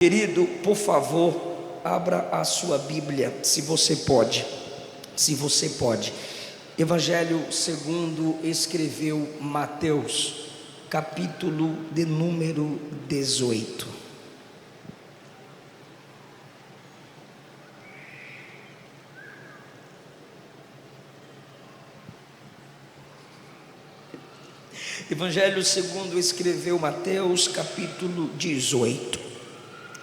Querido, por favor, abra a sua Bíblia, se você pode. Evangelho segundo escreveu Mateus, capítulo de número 18. Evangelho segundo escreveu Mateus, capítulo 18.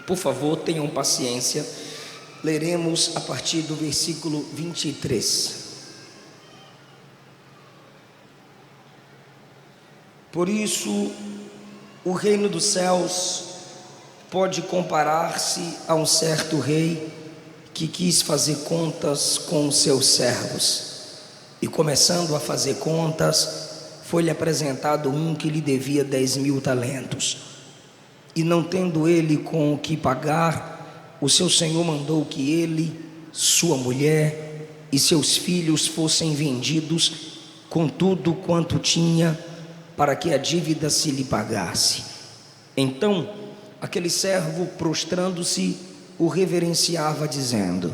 Por favor, tenham paciência. Leremos a partir do versículo 23. Por isso, o reino dos céus pode comparar-se a um certo rei que quis fazer contas com os seus servos. E começando a fazer contas, foi-lhe apresentado um que lhe devia 10.000 talentos. E não tendo ele com o que pagar, o seu senhor mandou que ele, sua mulher e seus filhos fossem vendidos com tudo quanto tinha, para que a dívida se lhe pagasse. Então aquele servo, prostrando-se, o reverenciava, dizendo: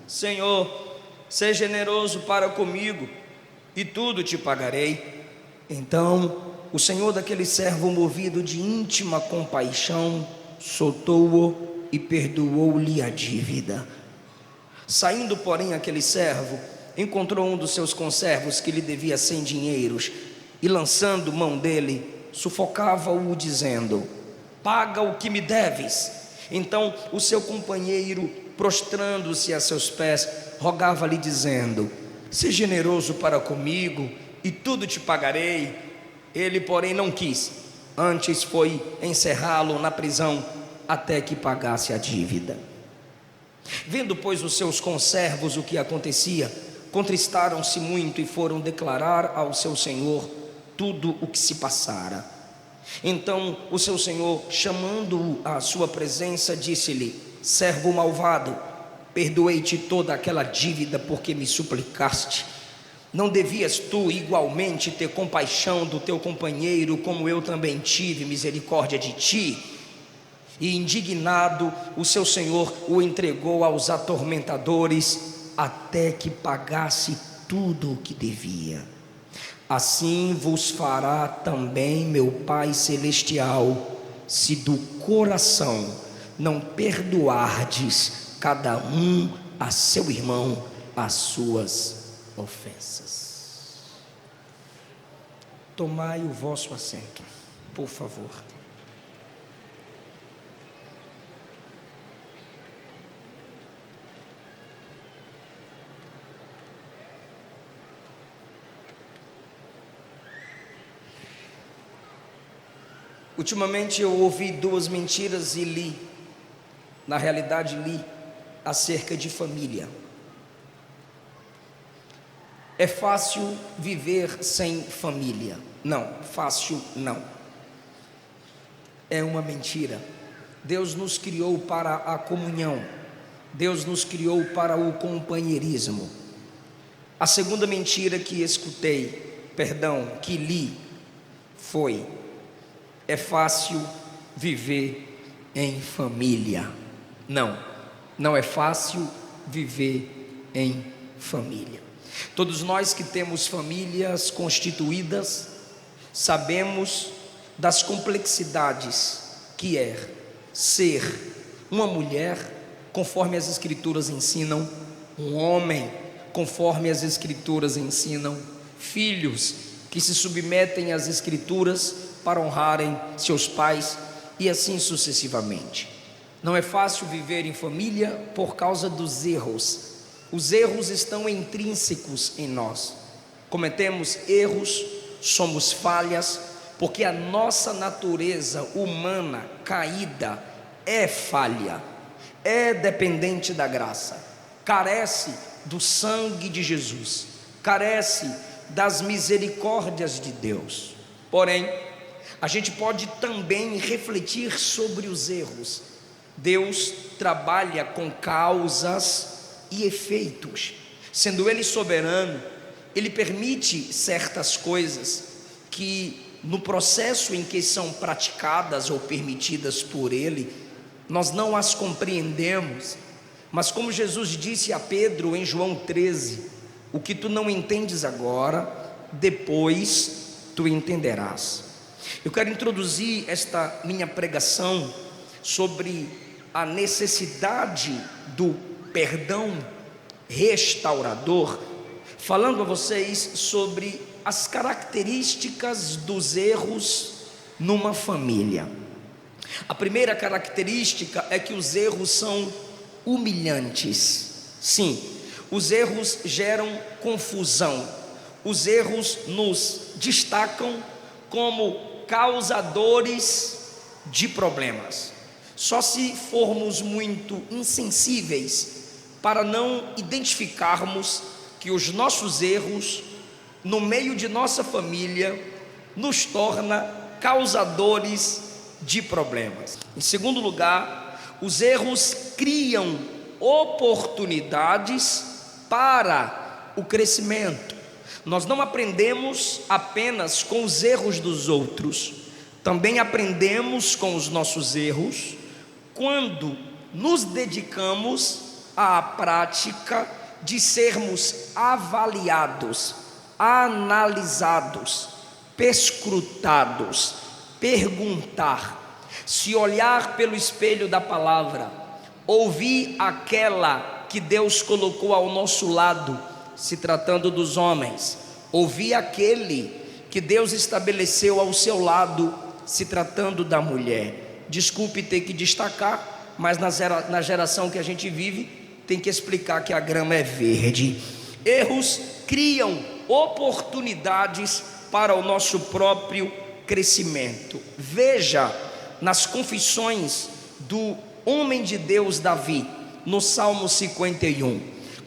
Senhor, seja generoso para comigo, e tudo te pagarei. Então o senhor daquele servo, movido de íntima compaixão, soltou-o e perdoou-lhe a dívida. Saindo, porém, aquele servo encontrou um dos seus conservos que lhe devia 100 dinheiros, e lançando mão dele, sufocava-o, dizendo: paga o que me deves. Então o seu companheiro, prostrando-se a seus pés, rogava-lhe, dizendo: seja generoso para comigo, e tudo te pagarei. Ele, porém, não quis, antes foi encerrá-lo na prisão até que pagasse a dívida. Vendo, pois, os seus conservos o que acontecia, contristaram-se muito e foram declarar ao seu senhor tudo o que se passara. Então o seu senhor, chamando-o à sua presença, disse-lhe: servo malvado, perdoei-te toda aquela dívida porque me suplicaste. Não devias tu igualmente ter compaixão do teu companheiro, como eu também tive misericórdia de ti? E indignado, o seu senhor o entregou aos atormentadores, até que pagasse tudo o que devia. Assim vos fará também meu Pai Celestial, se do coração não perdoardes cada um a seu irmão as suas ofensas. Tomai o vosso assento, por favor. Ultimamente eu ouvi duas mentiras e li acerca de família. É fácil viver sem família? Não, fácil não. É uma mentira. Deus nos criou para a comunhão. Deus nos criou para o companheirismo. A segunda mentira que que li, foi: é fácil viver em família. Não, não é fácil viver em família. Todos nós que temos famílias constituídas sabemos das complexidades que é ser uma mulher, conforme as Escrituras ensinam, um homem, conforme as Escrituras ensinam, filhos que se submetem às Escrituras para honrarem seus pais, e assim sucessivamente. Não é fácil viver em família por causa dos erros. Os erros estão intrínsecos em nós. Cometemos erros, somos falhas, porque a nossa natureza humana caída é falha, é dependente da graça, carece do sangue de Jesus, carece das misericórdias de Deus. Porém, a gente pode também refletir sobre os erros. Deus trabalha com causas e efeitos. Sendo Ele soberano, Ele permite certas coisas que, no processo em que são praticadas ou permitidas por Ele, nós não as compreendemos, mas como Jesus disse a Pedro em João 13, o que tu não entendes agora, depois tu entenderás. Eu quero introduzir esta minha pregação sobre a necessidade do perdão restaurador, falando a vocês sobre as características dos erros numa família. A primeira característica é que os erros são humilhantes. Sim, os erros geram confusão, os erros nos destacam como causadores de problemas. Só se formos muito insensíveis para não identificarmos que os nossos erros no meio de nossa família nos torna causadores de problemas. Em segundo lugar, os erros criam oportunidades para o crescimento. Nós não aprendemos apenas com os erros dos outros, também aprendemos com os nossos erros quando nos dedicamos à prática de sermos avaliados, analisados, perscrutados, perguntar, se olhar pelo espelho da palavra, ouvir aquela que Deus colocou ao nosso lado, se tratando dos homens, ouvir aquele que Deus estabeleceu ao seu lado, se tratando da mulher. Desculpe ter que destacar, mas na geração que a gente vive, tem que explicar que a grama é verde. Erros criam oportunidades para o nosso próprio crescimento. Veja nas confissões do homem de Deus Davi, no Salmo 51,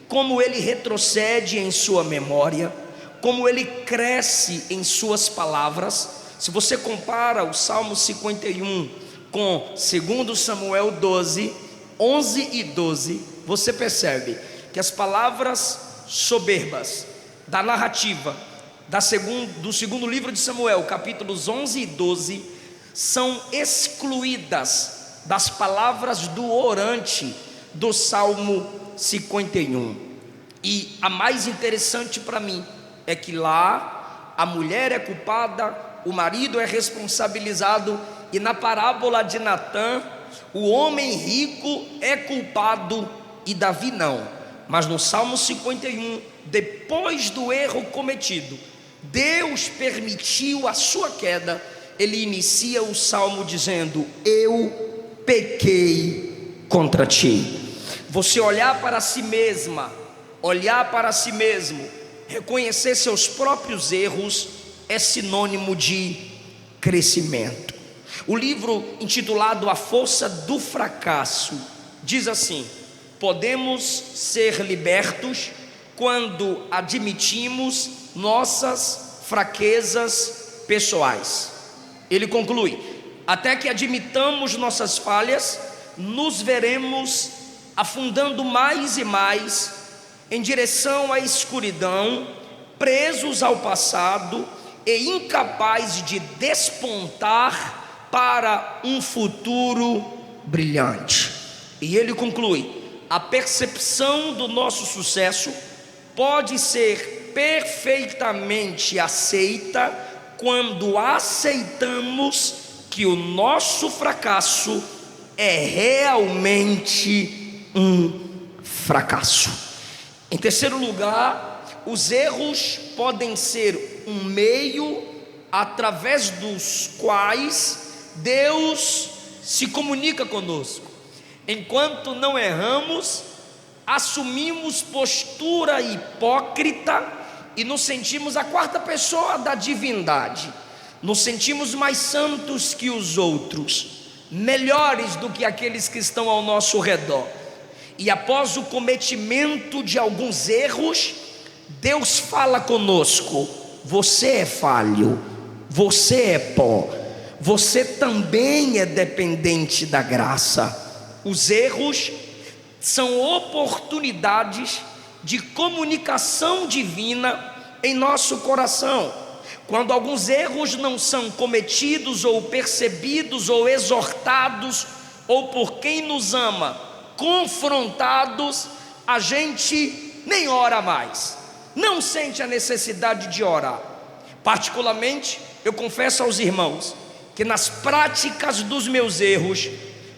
como ele retrocede em sua memória, como ele cresce em suas palavras. Se você compara o Salmo 51 com 2 Samuel 12, 11 e 12, você percebe que as palavras soberbas da narrativa do segundo livro de Samuel, capítulos 11 e 12, são excluídas das palavras do orante do Salmo 51. E a mais interessante para mim é que lá a mulher é culpada, o marido é responsabilizado, e na parábola de Natã, o homem rico é culpado e Davi não. Mas no Salmo 51, depois do erro cometido, Deus permitiu a sua queda. Ele inicia o salmo dizendo: eu pequei contra ti. Você olhar para si mesma, olhar para si mesmo, reconhecer seus próprios erros é sinônimo de crescimento. O livro intitulado A Força do Fracasso diz assim: podemos ser libertos quando admitimos nossas fraquezas pessoais. Ele conclui: até que admitamos nossas falhas, nos veremos afundando mais e mais em direção à escuridão, presos ao passado e incapazes de despontar para um futuro brilhante. E ele conclui: a percepção do nosso sucesso pode ser perfeitamente aceita quando aceitamos que o nosso fracasso é realmente um fracasso. Em terceiro lugar, os erros podem ser um meio através dos quais Deus se comunica conosco. Enquanto não erramos, assumimos postura hipócrita e nos sentimos a quarta pessoa da divindade. Nos sentimos mais santos que os outros, melhores do que aqueles que estão ao nosso redor. E após o cometimento de alguns erros, Deus fala conosco: você é falho, você é pó, você também é dependente da graça. Os erros são oportunidades de comunicação divina em nosso coração. Quando alguns erros não são cometidos ou percebidos ou exortados ou por quem nos ama, confrontados, a gente nem ora mais, não sente a necessidade de orar. Particularmente, eu confesso aos irmãos que nas práticas dos meus erros,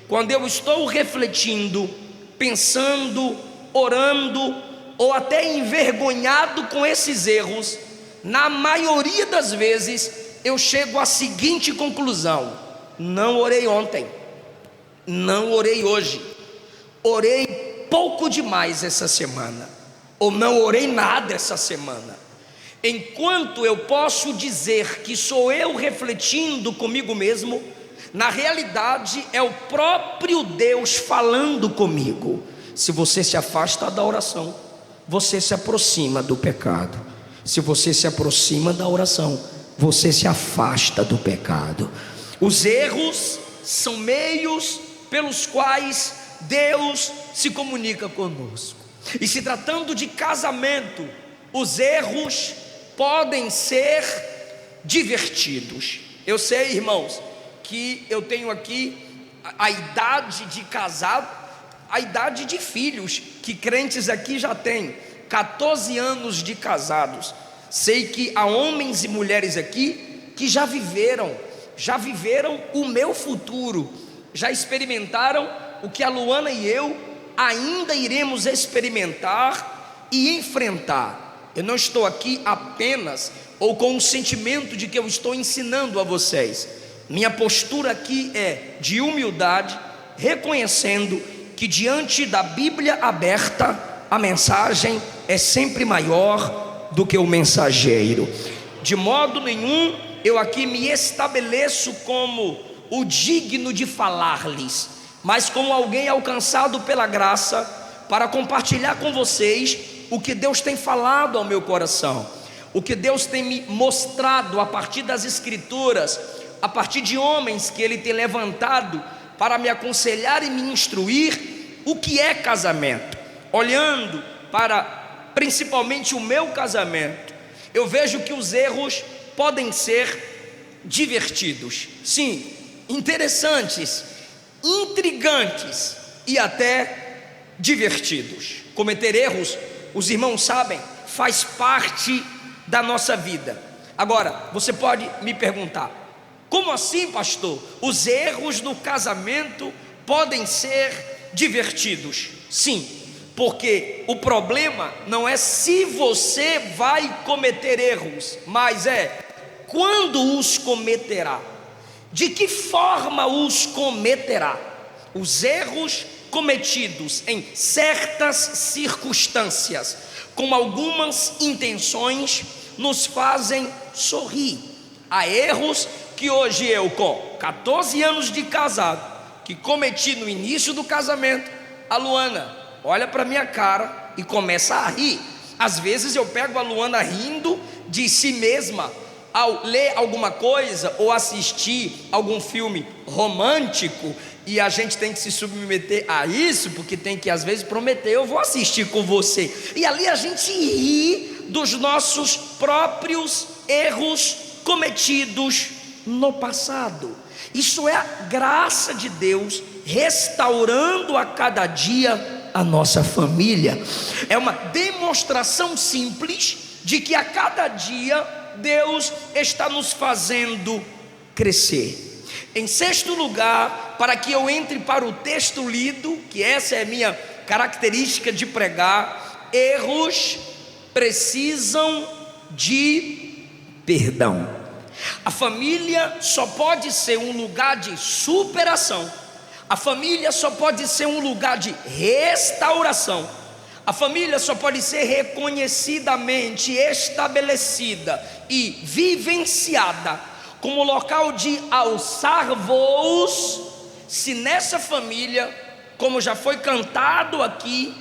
quando eu estou refletindo, pensando, orando, ou até envergonhado com esses erros, na maioria das vezes eu chego à seguinte conclusão: não orei ontem, não orei hoje, orei pouco demais essa semana, ou não orei nada essa semana. Enquanto eu posso dizer que sou eu refletindo comigo mesmo, na realidade é o próprio Deus falando comigo. Se você se afasta da oração, você se aproxima do pecado. Se você se aproxima da oração, você se afasta do pecado. Os erros são meios pelos quais Deus se comunica conosco. E se tratando de casamento, os erros podem ser divertidos. Eu sei, irmãos, que eu tenho aqui a idade de casado, a idade de filhos, que crentes aqui já têm 14 anos de casados. Sei que há homens e mulheres aqui que já viveram o meu futuro, já experimentaram o que a Luana e eu ainda iremos experimentar e enfrentar. Eu não estou aqui apenas ou com o sentimento de que eu estou ensinando a vocês. Minha postura aqui é de humildade, reconhecendo que diante da Bíblia aberta, a mensagem é sempre maior do que o mensageiro. De modo nenhum eu aqui me estabeleço como o digno de falar-lhes, mas como alguém alcançado pela graça para compartilhar com vocês o que Deus tem falado ao meu coração, o que Deus tem me mostrado a partir das Escrituras, a partir de homens que Ele tem levantado para me aconselhar e me instruir o que é casamento. Olhando para principalmente o meu casamento, eu vejo que os erros podem ser divertidos, sim, interessantes, intrigantes e até divertidos. Cometer erros, os irmãos sabem, faz parte da nossa vida. Agora, você pode me perguntar: como assim, pastor? Os erros no casamento podem ser divertidos? Sim, porque o problema não é se você vai cometer erros, mas é quando os cometerá, de que forma os cometerá. Os erros cometidos em certas circunstâncias, com algumas intenções, nos fazem sorrir. Há erros que hoje eu, com 14 anos de casado, que cometi no início do casamento. A Luana olha para minha cara e começa a rir. Às vezes eu pego a Luana rindo de si mesma ao ler alguma coisa ou assistir algum filme romântico, e a gente tem que se submeter a isso, porque tem que às vezes prometer: eu vou assistir com você, e ali a gente ri dos nossos próprios erros cometidos no passado. Isso é a graça de Deus restaurando a cada dia a nossa família. É uma demonstração simples de que a cada dia Deus está nos fazendo crescer. Em sexto lugar, para que eu entre para o texto lido, que essa é a minha característica de pregar, erros precisam de perdão. A família só pode ser um lugar de superação, a família só pode ser um lugar de restauração, a família só pode ser reconhecidamente estabelecida e vivenciada como local de alçar voos, se nessa família, como já foi cantado aqui,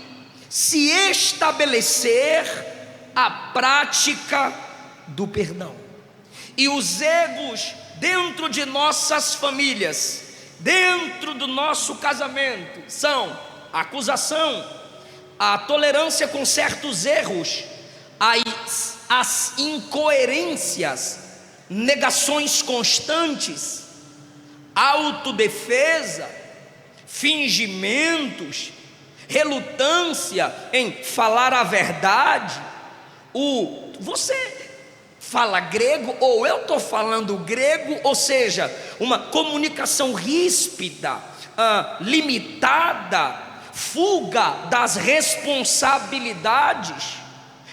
se estabelecer a prática do perdão. E os egos dentro de nossas famílias, dentro do nosso casamento, são a acusação, a tolerância com certos erros, as incoerências, negações constantes, autodefesa, fingimentos, relutância em falar a verdade. Você fala grego ou eu estou falando grego, ou seja, uma comunicação ríspida, limitada, fuga das responsabilidades,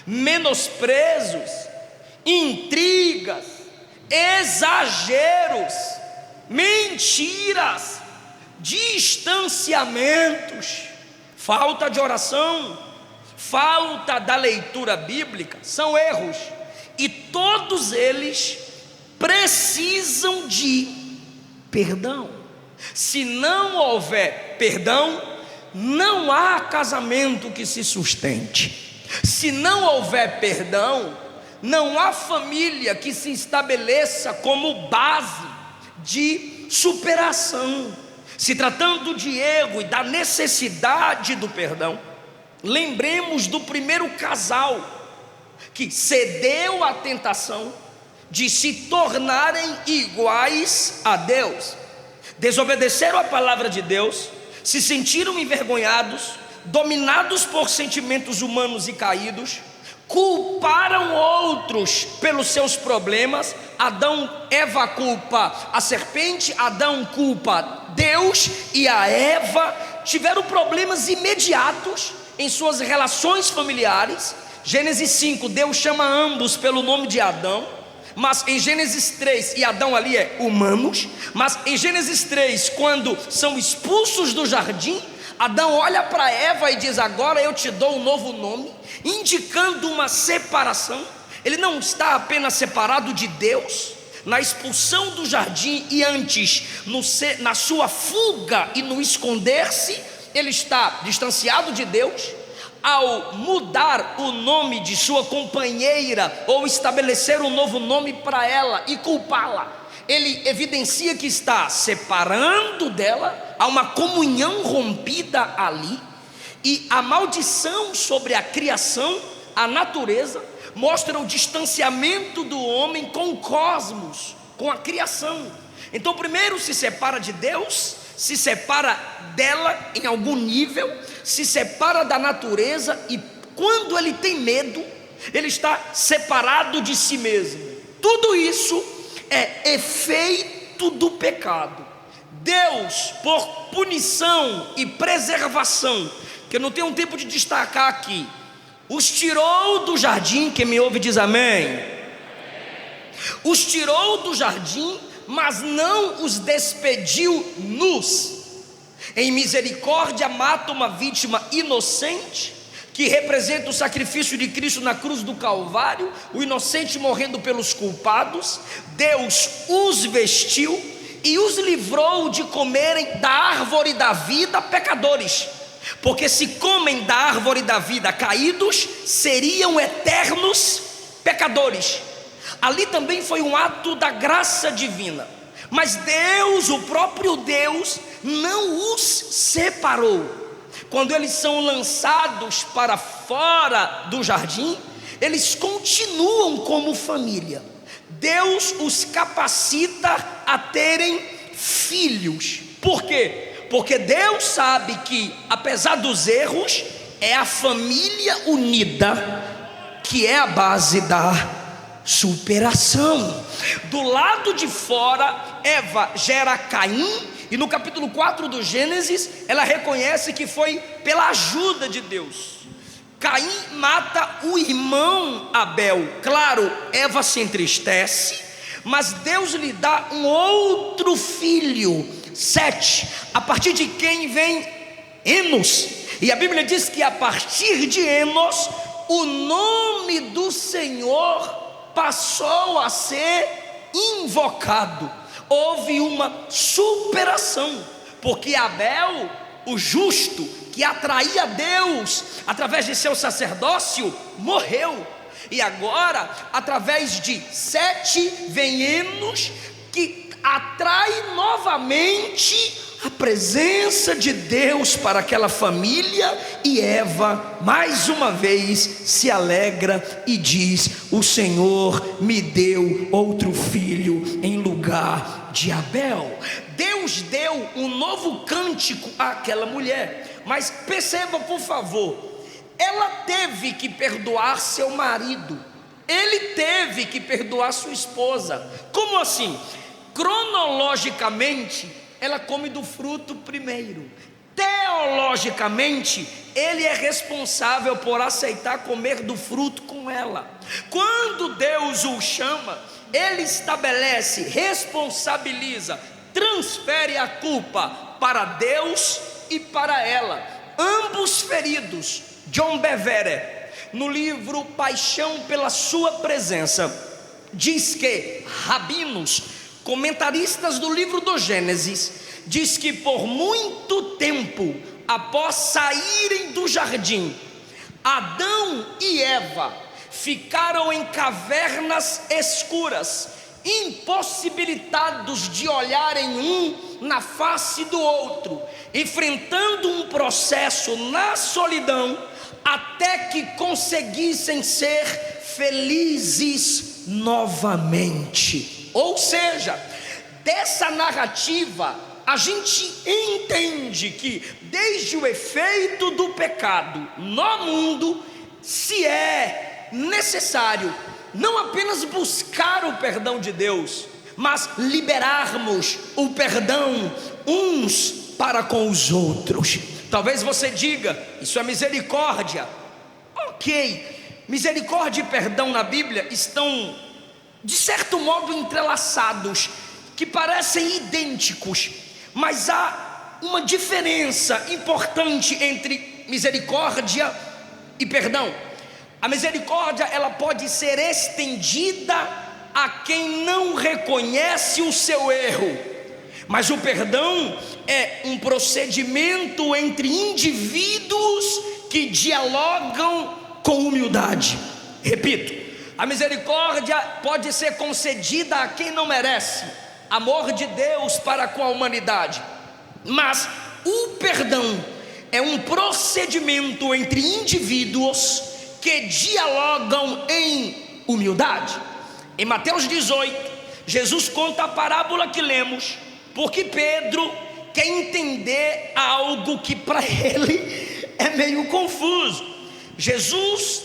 menosprezos, intrigas, exageros, mentiras, distanciamentos, falta de oração, falta da leitura bíblica, são erros, e todos eles precisam de perdão. Se não houver perdão, não há casamento que se sustente. Se não houver perdão, não há família que se estabeleça como base de superação. Se tratando de erro e da necessidade do perdão, lembremos do primeiro casal que cedeu à tentação de se tornarem iguais a Deus. Desobedeceram a palavra de Deus, se sentiram envergonhados, dominados por sentimentos humanos e caídos, culparam outros pelos seus problemas. Eva culpa a serpente, Adão culpa Deus, e a Eva tiveram problemas imediatos em suas relações familiares. Gênesis 5, Deus chama ambos pelo nome de Adão, mas em Gênesis 3, e Adão ali é humanos, mas em Gênesis 3, quando são expulsos do jardim, Adão olha para Eva e diz: agora eu te dou um novo nome, indicando uma separação. Ele não está apenas separado de Deus na expulsão do jardim, e antes na sua fuga e no esconder-se, ele está distanciado de Deus. Ao mudar o nome de sua companheira, ou estabelecer um novo nome para ela e culpá-la, ele evidencia que está separando dela. Há uma comunhão rompida ali, e a maldição sobre a criação, a natureza, mostra o distanciamento do homem com o cosmos, com a criação. Então primeiro se separa de Deus, se separa dela em algum nível, se separa da natureza, e quando ele tem medo, ele está separado de si mesmo. Tudo isso é efeito do pecado. Deus, por punição e preservação, que eu não tenho tempo de destacar aqui, os tirou do jardim. Quem me ouve diz amém. Os tirou do jardim, mas não os despediu nus. Em misericórdia mata uma vítima inocente, que representa o sacrifício de Cristo na cruz do Calvário, o inocente morrendo pelos culpados. Deus os vestiu e os livrou de comerem da árvore da vida, pecadores, porque se comem da árvore da vida caídos, seriam eternos pecadores. Ali também foi um ato da graça divina, mas Deus, o próprio Deus, não os separou. Quando eles são lançados para fora do jardim, eles continuam como família. Deus os capacita a terem filhos. Por quê? Porque Deus sabe que, apesar dos erros, é a família unida que é a base da superação. Do lado de fora, Eva gera Caim, e no capítulo 4 do Gênesis, ela reconhece que foi pela ajuda de Deus. Caim mata o irmão Abel. Claro, Eva se entristece, mas Deus lhe dá um outro filho, Sete, a partir de quem vem Enos. E a Bíblia diz que a partir de Enos, o nome do Senhor passou a ser invocado. Houve uma superação, porque Abel, o justo, que atraía Deus através de seu sacerdócio, morreu. E agora, através de Sete, vem Enos, que atrai novamente a presença de Deus para aquela família. E Eva, mais uma vez, se alegra e diz: o Senhor me deu outro filho em lugar de Abel. Deus deu um novo cântico àquela mulher. Mas perceba, por favor, ela teve que perdoar seu marido, ele teve que perdoar sua esposa. Como assim? Cronologicamente, ela come do fruto primeiro. Teologicamente, ele é responsável por aceitar comer do fruto com ela. Quando Deus o chama, ele estabelece, responsabiliza, transfere a culpa para Deus e para ela, ambos feridos. John Bevere, no livro Paixão pela Sua Presença, diz que rabinos, comentaristas do livro do Gênesis, diz que por muito tempo após saírem do jardim, Adão e Eva ficaram em cavernas escuras, impossibilitados de olharem um na face do outro, enfrentando um processo na solidão, até que conseguissem ser felizes novamente. Ou seja, dessa narrativa a gente entende que desde o efeito do pecado no mundo, se é necessário não apenas buscar o perdão de Deus, mas liberarmos o perdão uns para com os outros. Talvez você diga, isso é misericórdia. Ok, misericórdia e perdão na Bíblia estão de certo modo entrelaçados, que parecem idênticos, mas há uma diferença importante entre misericórdia e perdão. A misericórdia, ela pode ser estendida a quem não reconhece o seu erro, mas o perdão é um procedimento entre indivíduos que dialogam com humildade. Repito, a misericórdia pode ser concedida a quem não merece, amor de Deus para com a humanidade, mas o perdão é um procedimento entre indivíduos que dialogam em humildade. Em Mateus 18, Jesus conta a parábola que lemos, porque Pedro quer entender algo que para ele é meio confuso. Jesus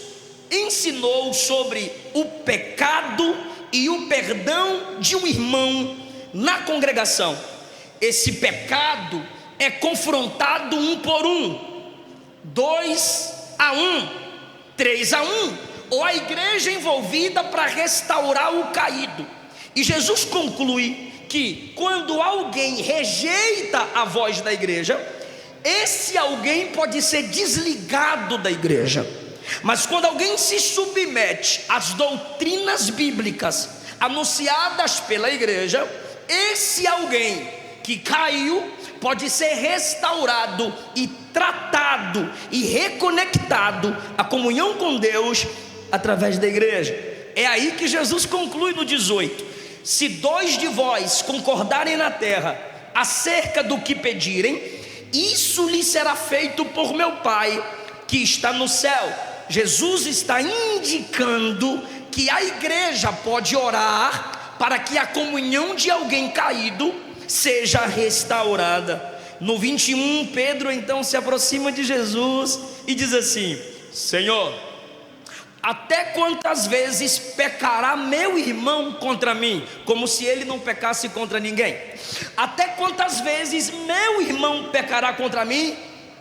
ensinou sobre o pecado e o perdão de um irmão na congregação. Esse pecado é confrontado um por um, 2-1, 3-1, ou a igreja envolvida para restaurar o caído. E Jesus conclui que quando alguém rejeita a voz da igreja, esse alguém pode ser desligado da igreja. Mas quando alguém se submete às doutrinas bíblicas anunciadas pela igreja, esse alguém que caiu pode ser restaurado e tratado e reconectado à comunhão com Deus através da igreja. É aí que Jesus conclui no 18: se 2 de vós concordarem na terra acerca do que pedirem, isso lhe será feito por meu Pai que está no céu. Jesus está indicando que a igreja pode orar para que a comunhão de alguém caído seja restaurada. No 21, Pedro então se aproxima de Jesus e diz assim: Senhor, até quantas vezes pecará meu irmão contra mim? Como se ele não pecasse contra ninguém. Até quantas vezes meu irmão pecará contra mim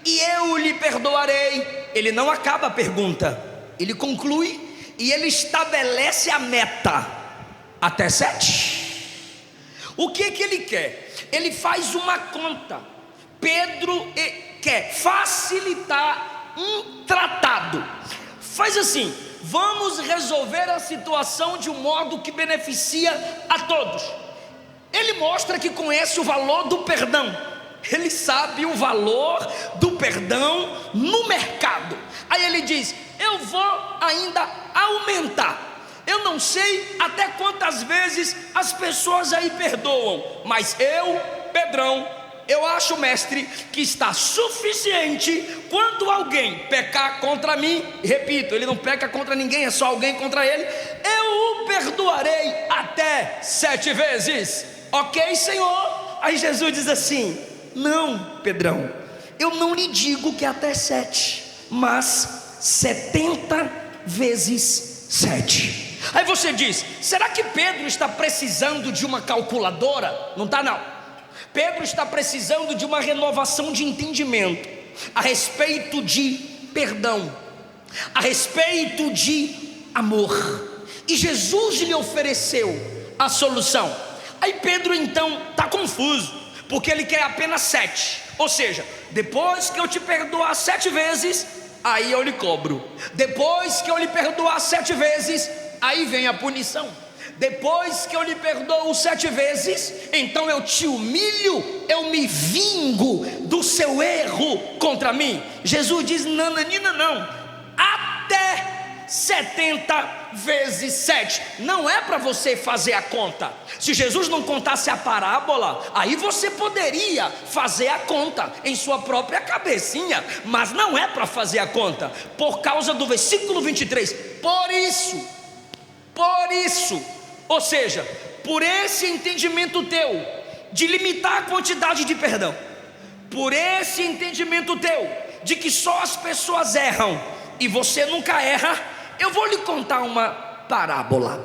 e eu lhe perdoarei? Ele não acaba a pergunta, ele conclui e ele estabelece a meta: até 7. O que ele quer? Ele faz uma conta. Pedro quer facilitar um tratado. Faz assim: vamos resolver a situação de um modo que beneficia a todos. Ele mostra que conhece o valor do perdão, ele sabe o valor do perdão no mercado. Aí ele diz: eu vou ainda aumentar. Eu não sei até quantas vezes as pessoas aí perdoam, mas eu, Pedrão, eu acho, mestre, que está suficiente quando alguém pecar contra mim. Repito, ele não peca contra ninguém, é só alguém contra ele. Eu o perdoarei até 7 vezes. ok, Senhor. Aí Jesus diz assim: não, Pedrão, eu não lhe digo que é até 7, mas 70 vezes 7. Aí você diz: será que Pedro está precisando de uma calculadora? Não está, não. Pedro está precisando de uma renovação de entendimento a respeito de perdão, a respeito de amor, e Jesus lhe ofereceu a solução. Aí Pedro então está confuso, porque ele quer apenas 7, ou seja, depois que eu te perdoar 7 vezes, aí eu lhe cobro. Depois que eu lhe perdoar 7 vezes, aí vem a punição. Depois que eu lhe perdoo 7 vezes, então eu te humilho, eu me vingo do seu erro contra mim. Jesus diz: nananina, não, até 70 vezes 7. Não é para você fazer a conta. Se Jesus não contasse a parábola, aí você poderia fazer a conta em sua própria cabecinha, mas não é para fazer a conta, por causa do versículo 23. Por isso, ou seja, por esse entendimento teu de limitar a quantidade de perdão, por esse entendimento teu de que só as pessoas erram e você nunca erra, eu vou lhe contar uma parábola.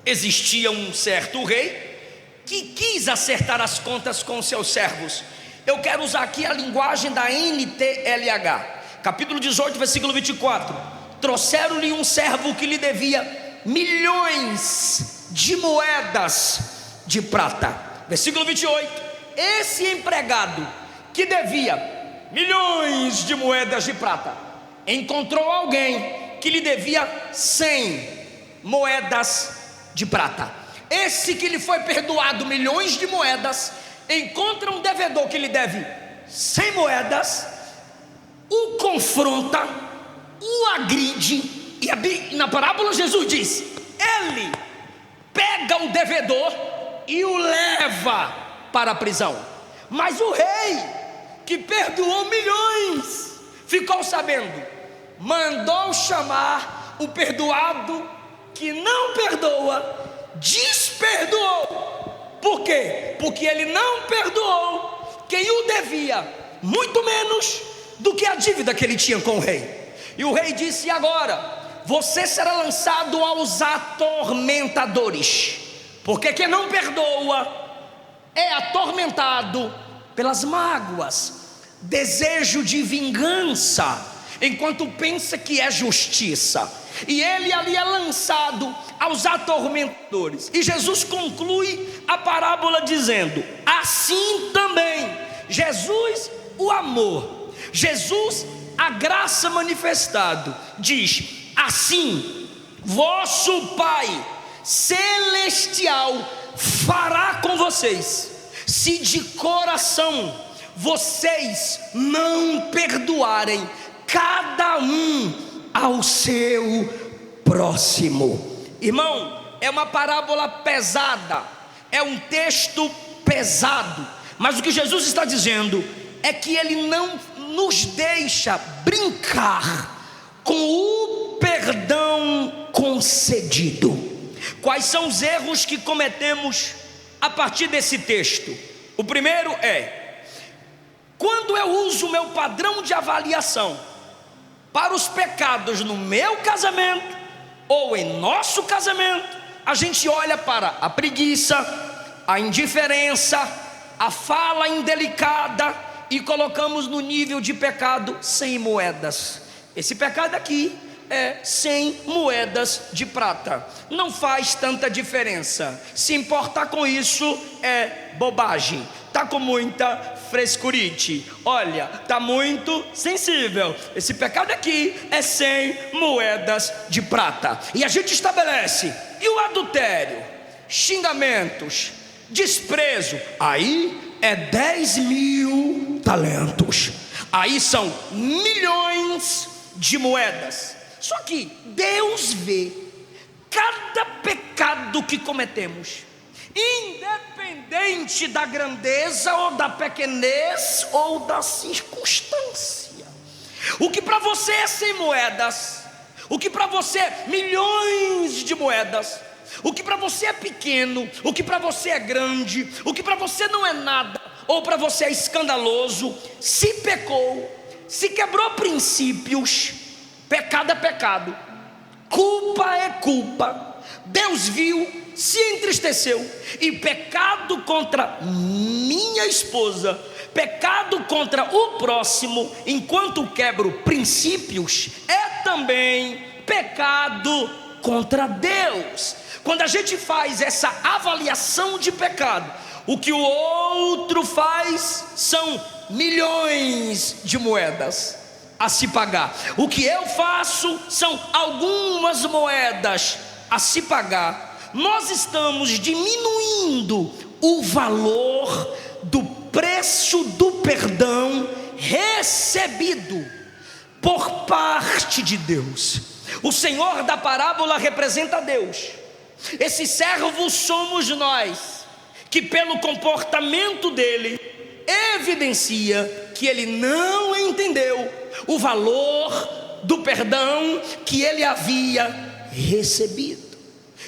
Existia um certo rei que quis acertar as contas com seus servos. Eu quero usar aqui a linguagem da NTLH, capítulo 18, versículo 24. Trouxeram-lhe um servo que lhe devia milhões de moedas de prata. Versículo 28. Esse empregado que devia milhões de moedas de prata encontrou alguém que lhe devia 100 moedas de prata. Esse que lhe foi perdoado milhões de moedas encontra um devedor que lhe deve 100 moedas, o confronta, o agride, e na parábola Jesus diz: ele pega o devedor e o leva para a prisão. Mas o rei, que perdoou milhões, ficou sabendo, mandou chamar o perdoado que não perdoa, desperdoou. Por quê? Porque ele não perdoou quem o devia muito menos do que a dívida que ele tinha com o rei. E o rei disse: e agora você será lançado aos atormentadores, porque quem não perdoa é atormentado pelas mágoas, desejo de vingança, enquanto pensa que é justiça. E ele ali é lançado aos atormentadores. E Jesus conclui a parábola dizendo: assim também Jesus, o amor, Jesus, a graça manifestado, diz: assim vosso Pai celestial fará com vocês, se de coração vocês não perdoarem cada um ao seu próximo. Irmão, é uma parábola pesada, é um texto pesado, mas o que Jesus está dizendo é que ele não nos deixa brincar com o perdão concedido. Quais são os erros que cometemos a partir desse texto? O primeiro é: quando eu uso o meu padrão de avaliação para os pecados no meu casamento ou em nosso casamento, a gente olha para a preguiça, a indiferença, a fala indelicada e colocamos no nível de pecado 100 moedas. Esse pecado aqui é 100 moedas de prata, não faz tanta diferença. Se importar com isso é bobagem, tá com muita frescurite. Olha, tá muito sensível. Esse pecado aqui é 100 moedas de prata. E a gente estabelece: e o adultério, xingamentos, desprezo, aí é 10.000 talentos. Aí são milhões de moedas. Só que Deus vê cada pecado que cometemos, independente da grandeza ou da pequenez ou da circunstância. O que para você é 100 moedas, o que para você é milhões de moedas, O que para você é pequeno, o que para você é grande, o que para você não é nada, ou para você é escandaloso, se pecou, se quebrou princípios, pecado é pecado, culpa é culpa. Deus viu, se entristeceu, e pecado contra minha esposa, pecado contra o próximo, enquanto quebro princípios, é também pecado contra Deus. Quando a gente faz essa avaliação de pecado, o que o outro faz são milhões de moedas a se pagar. O que eu faço são algumas moedas a se pagar. Nós estamos diminuindo o valor do preço do perdão recebido por parte de Deus. O Senhor da parábola representa Deus. Esse servo somos nós, que pelo comportamento dele evidencia que ele não entendeu o valor do perdão que ele havia recebido.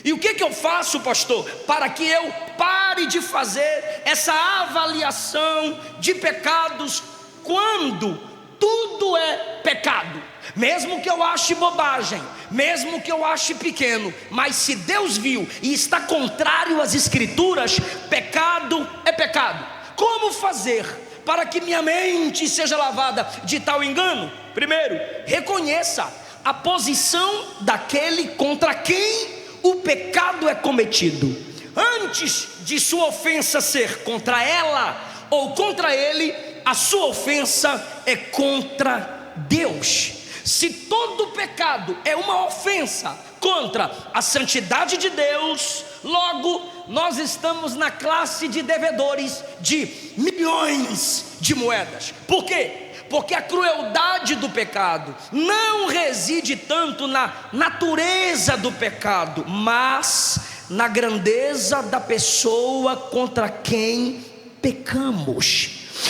E o que eu faço, pastor, para que eu pare de fazer essa avaliação de pecados quando tudo é pecado? Mesmo que eu ache bobagem, mesmo que eu ache pequeno, mas se Deus viu e está contrário às escrituras, pecado é pecado. Como fazer para que minha mente seja lavada de tal engano? Primeiro, reconheça a posição daquele contra quem o pecado é cometido. Antes de sua ofensa ser contra ela ou contra ele, a sua ofensa é contra Deus. Se todo pecado é uma ofensa contra a santidade de Deus, logo nós estamos na classe de devedores de milhões de moedas. Por quê? Porque a crueldade do pecado não reside tanto na natureza do pecado, mas na grandeza da pessoa contra quem pecamos.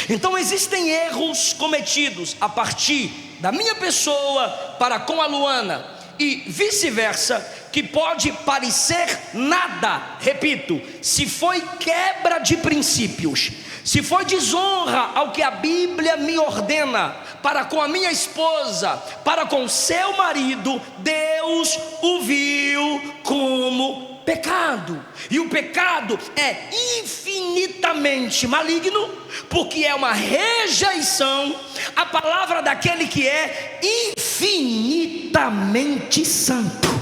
Então existem erros cometidos a partir da minha pessoa para com a Luana e vice-versa, que pode parecer nada, repito, se foi quebra de princípios, se foi desonra ao que a Bíblia me ordena para com a minha esposa, para com seu marido, Deus o viu como pecado. E o pecado é infinitamente maligno, porque é uma rejeição à palavra daquele que é infinitamente santo.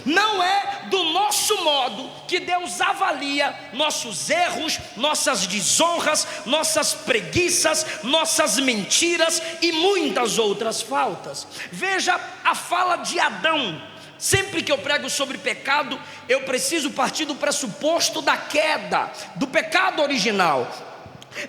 Não é do nosso modo que Deus avalia nossos erros, nossas desonras, nossas preguiças, nossas mentiras e muitas outras faltas. Veja a fala de Adão. Sempre que eu prego sobre pecado, eu preciso partir do pressuposto da queda, do pecado original.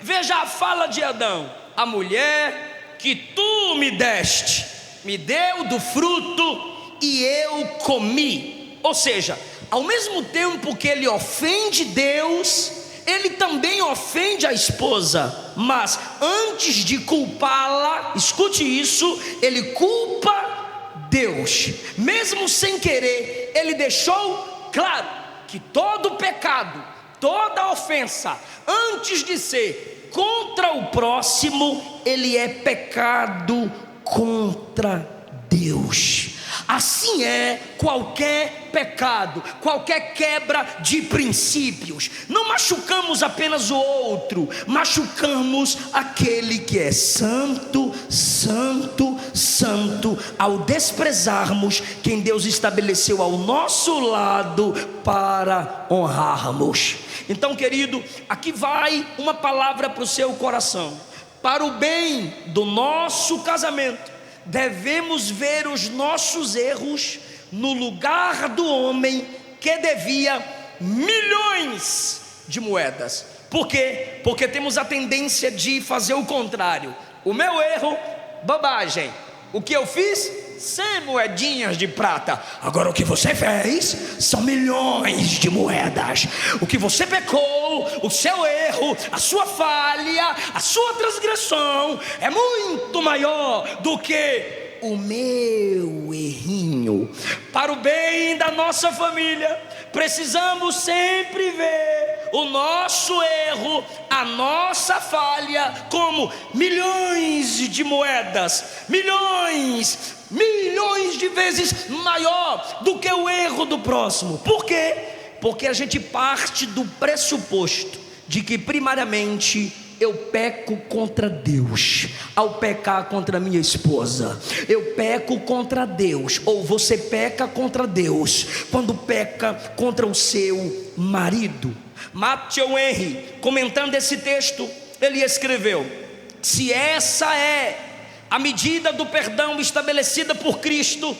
Veja a fala de Adão: a mulher que tu me deste, me deu do fruto e eu comi. Ou seja, ao mesmo tempo que ele ofende Deus, ele também ofende a esposa. Mas antes de culpá-la, escute isso, ele culpa Deus. Mesmo sem querer, ele deixou claro que todo pecado, toda ofensa, antes de ser contra o próximo, ele é pecado contra Deus. Assim é qualquer pecado, qualquer quebra de princípios. Não machucamos apenas o outro, machucamos aquele que é santo, santo, santo, ao desprezarmos quem Deus estabeleceu ao nosso lado para honrarmos. Então, querido, aqui vai uma palavra para o seu coração. Para o bem do nosso casamento, devemos ver os nossos erros no lugar do homem que devia milhões de moedas. Por quê? Porque temos a tendência de fazer o contrário. O meu erro, bobagem. O que eu fiz? 100 moedinhas de prata. Agora o que você fez são milhões de moedas. O que você pecou, o seu erro, a sua falha, a sua transgressão é muito maior do que O meu errinho. Para o bem da nossa família, precisamos sempre ver o nosso erro, a nossa falha, como milhões de moedas, milhões de vezes maior do que o erro do próximo. Por quê? Porque a gente parte do pressuposto de que primariamente eu peco contra Deus. Ao pecar contra minha esposa, eu peco contra Deus. Ou você peca contra Deus quando peca contra o seu marido. Matthew Henry, comentando esse texto, ele escreveu: se essa é a medida do perdão estabelecida por Cristo,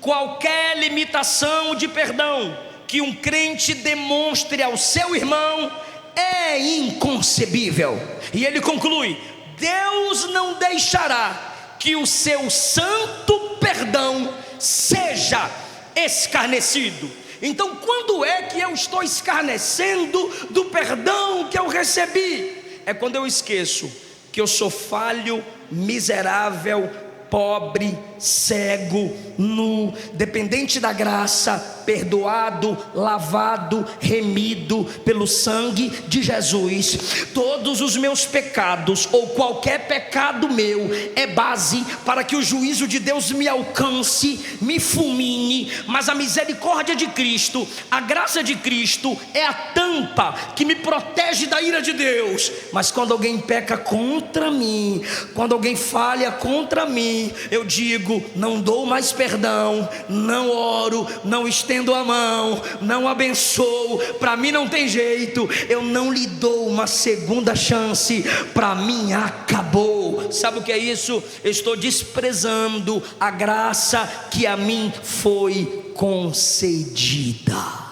qualquer limitação de perdão que um crente demonstre ao seu irmão é inconcebível. E ele conclui: Deus não deixará que o seu santo perdão seja escarnecido. Então, quando é que eu estou escarnecendo do perdão que eu recebi? É quando eu esqueço que eu sou falho, miserável, pobre, cego, nu, dependente da graça, perdoado, lavado, remido pelo sangue de Jesus. Todos os meus pecados, ou qualquer pecado meu, é base para que o juízo de Deus me alcance, me fulmine. Mas a misericórdia de Cristo, a graça de Cristo é a tampa que me protege da ira de Deus. Mas quando alguém peca contra mim, quando alguém falha contra mim, eu digo: não dou mais perdão, não oro, não estendo a mão, não abençoo. Para mim não tem jeito, eu não lhe dou uma segunda chance. Para mim acabou. Sabe o que é isso? Eu estou desprezando a graça que a mim foi concedida.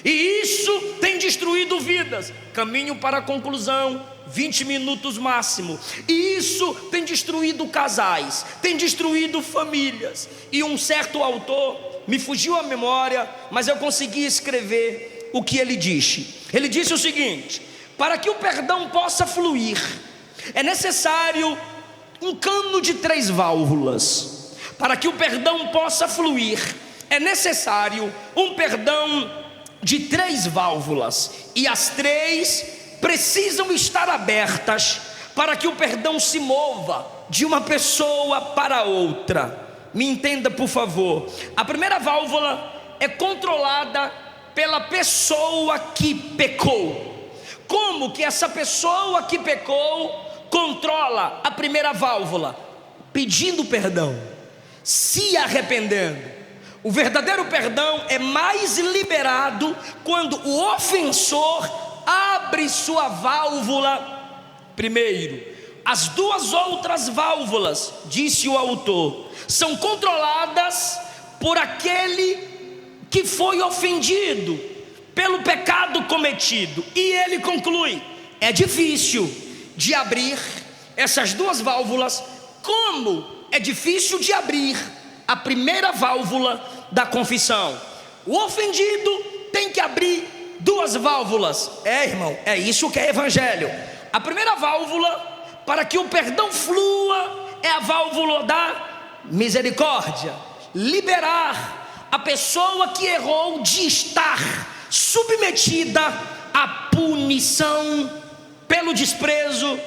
E isso tem destruído vidas. Caminho para a conclusão, 20 minutos máximo. E isso tem destruído casais, tem destruído famílias. E um certo autor, me fugiu a memória, mas eu consegui escrever o que ele disse. Ele disse o seguinte: para que o perdão possa fluir, é necessário um cano de 3 válvulas. Para que o perdão possa fluir, é necessário um perdão de 3 válvulas, e as 3 precisam estar abertas para que o perdão se mova de uma pessoa para outra. Me entenda, por favor. A primeira válvula é controlada pela pessoa que pecou. Como que essa pessoa que pecou controla a primeira válvula? Pedindo perdão, se arrependendo. O verdadeiro perdão é mais liberado quando o ofensor abre sua válvula primeiro. As 2 outras válvulas, disse o autor, são controladas por aquele que foi ofendido pelo pecado cometido. E ele conclui: é difícil de abrir essas 2 válvulas, como é difícil de abrir a primeira válvula da confissão. O ofendido tem que abrir 2 válvulas. Irmão, é isso que é evangelho. A primeira válvula para que o perdão flua é a válvula da misericórdia. Liberar a pessoa que errou de estar submetida à punição pelo desprezo,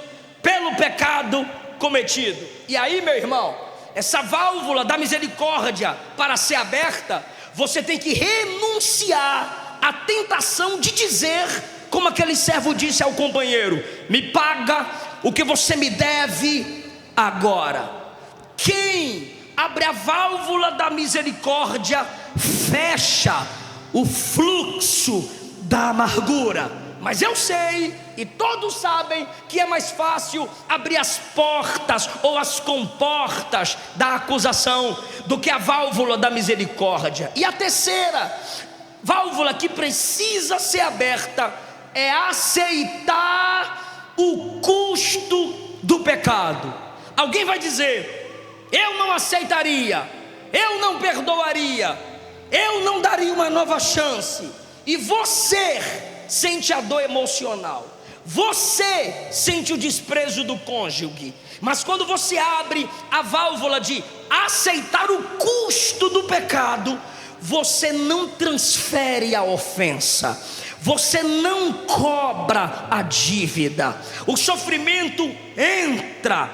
pelo pecado cometido. E aí, meu irmão, essa válvula da misericórdia, para ser aberta, você tem que renunciar à tentação de dizer, como aquele servo disse ao companheiro: me paga o que você me deve agora. Quem abre a válvula da misericórdia fecha o fluxo da amargura. Mas eu sei, e todos sabem, que é mais fácil abrir as portas ou as comportas da acusação do que a válvula da misericórdia. E a terceira válvula que precisa ser aberta é aceitar o custo do pecado. Alguém vai dizer: eu não aceitaria, eu não perdoaria, eu não daria uma nova chance. E você sente a dor emocional, você sente o desprezo do cônjuge. Mas quando você abre a válvula de aceitar o custo do pecado, você não transfere a ofensa, você não cobra a dívida. O sofrimento entra,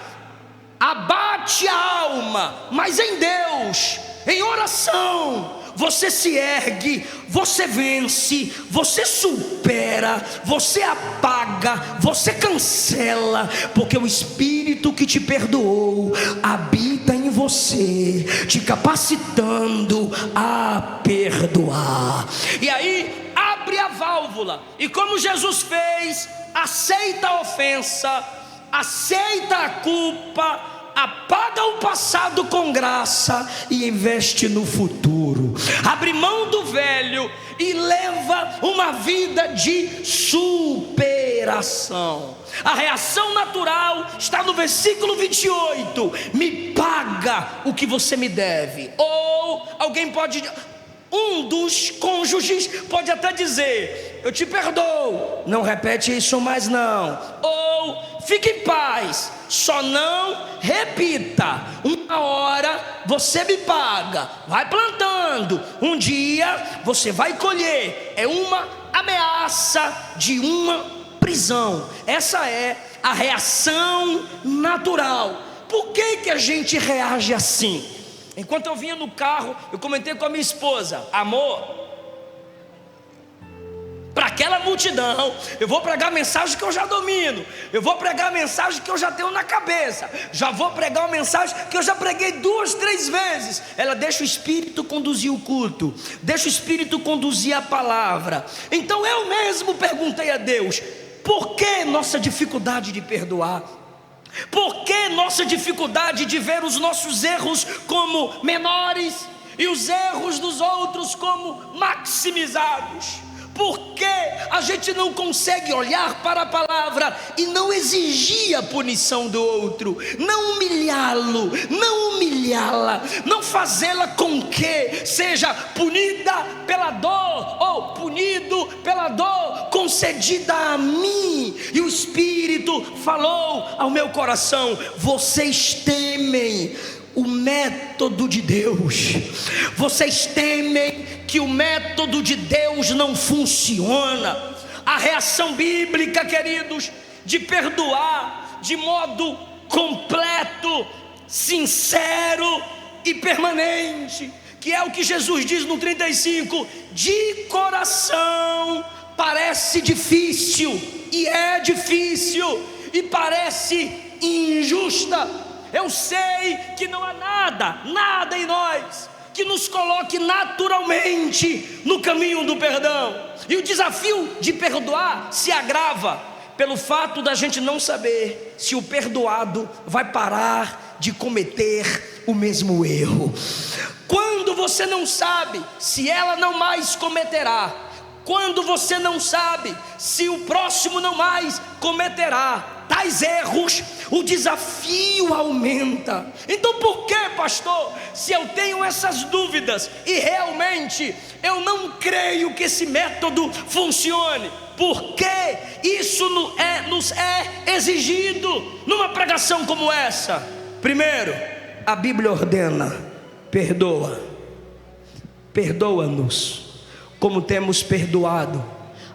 abate a alma, mas em Deus, em oração, você se ergue, você vence, você supera, você apaga, você cancela, porque o Espírito que te perdoou habita em você, te capacitando a perdoar. E aí abre a válvula, e como Jesus fez, aceita a ofensa, aceita a culpa, apaga o passado com graça e investe no futuro. Abre mão do velho e leva uma vida de superação. A reação natural está no versículo 28: me paga o que você me deve. Ou alguém pode, um dos cônjuges pode até dizer: eu te perdoo, não repete isso mais não. Ou fique em paz, só não repita. Uma hora você me paga, vai plantando, um dia você vai colher. É uma ameaça de uma prisão. Essa é a reação natural. Por que a gente reage assim? Enquanto eu vinha no carro, eu comentei com a minha esposa: amor, para aquela multidão, eu vou pregar a mensagem que eu já domino, eu vou pregar a mensagem que eu já tenho na cabeça, já vou pregar uma mensagem que eu já preguei 2, 3 vezes. Ela deixa o Espírito conduzir o culto, deixa o Espírito conduzir a palavra. Então eu mesmo perguntei a Deus: por que nossa dificuldade de perdoar? Por que nossa dificuldade de ver os nossos erros como menores e os erros dos outros como maximizados? Por que a gente não consegue olhar para a palavra e não exigir a punição do outro, não humilhá-lo, não humilhá-la, não fazê-la com que seja punida pela dor ou punido pela dor concedida a mim? E o Espírito falou ao meu coração: vocês temem o método de Deus, vocês temem que o método de Deus não funciona. A reação bíblica, queridos, de perdoar de modo completo, sincero e permanente, que é o que Jesus diz no 35: de coração parece difícil, e é difícil, e parece injusta. Eu sei que não há nada em nós que nos coloque naturalmente no caminho do perdão. E o desafio de perdoar se agrava pelo fato da gente não saber se o perdoado vai parar de cometer o mesmo erro. Quando você não sabe se ela não mais cometerá, quando você não sabe se o próximo não mais cometerá tais erros, o desafio aumenta. Então por que, pastor, se eu tenho essas dúvidas e realmente eu não creio que esse método funcione, por que isso nos é exigido numa pregação como essa? Primeiro, a Bíblia ordena: perdoa-nos como temos perdoado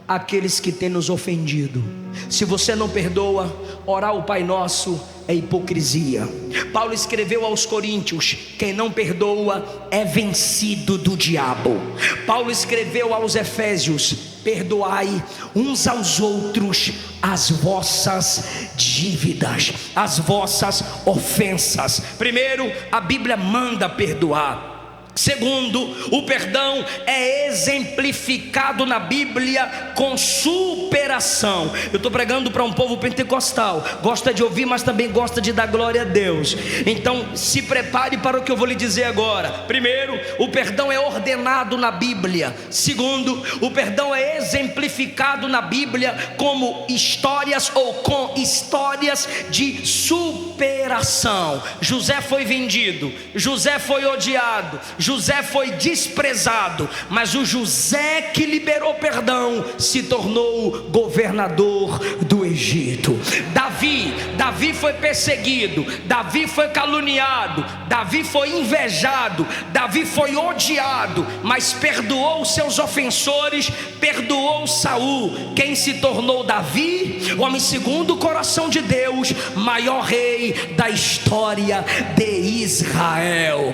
aqueles que têm nos ofendido. Se você não perdoa, orar o Pai Nosso é hipocrisia. Paulo escreveu aos Coríntios: quem não perdoa é vencido do diabo. Paulo escreveu aos Efésios: perdoai uns aos outros as vossas dívidas, as vossas ofensas. Primeiro, a Bíblia manda perdoar. Segundo, o perdão é exemplificado na Bíblia com superação. Eu estou pregando para um povo pentecostal, gosta de ouvir, mas também gosta de dar glória a Deus. Então se prepare para o que eu vou lhe dizer agora. Primeiro, o perdão é ordenado na Bíblia. Segundo, o perdão é exemplificado na Bíblia como histórias ou com histórias de superação. superação. José foi vendido, José foi odiado, José foi desprezado, mas o José que liberou perdão se tornou governador do Egito. Davi foi perseguido, Davi foi caluniado, Davi foi invejado, Davi foi odiado, mas perdoou os seus ofensores, perdoou Saul. Quem se tornou Davi? Homem segundo o coração de Deus, maior rei da história de Israel.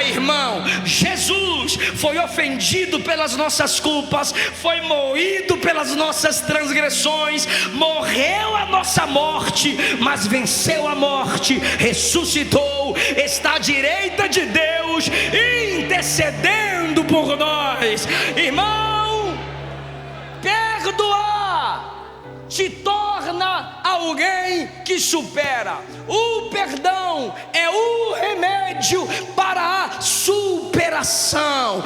Irmão, Jesus foi ofendido pelas nossas culpas, foi moído pelas nossas transgressões, morreu a nossa morte, mas venceu a morte, ressuscitou, está à direita de Deus, intercedendo por nós. Irmão, perdoar te torna alguém que supera. O perdão é o remédio para a superação.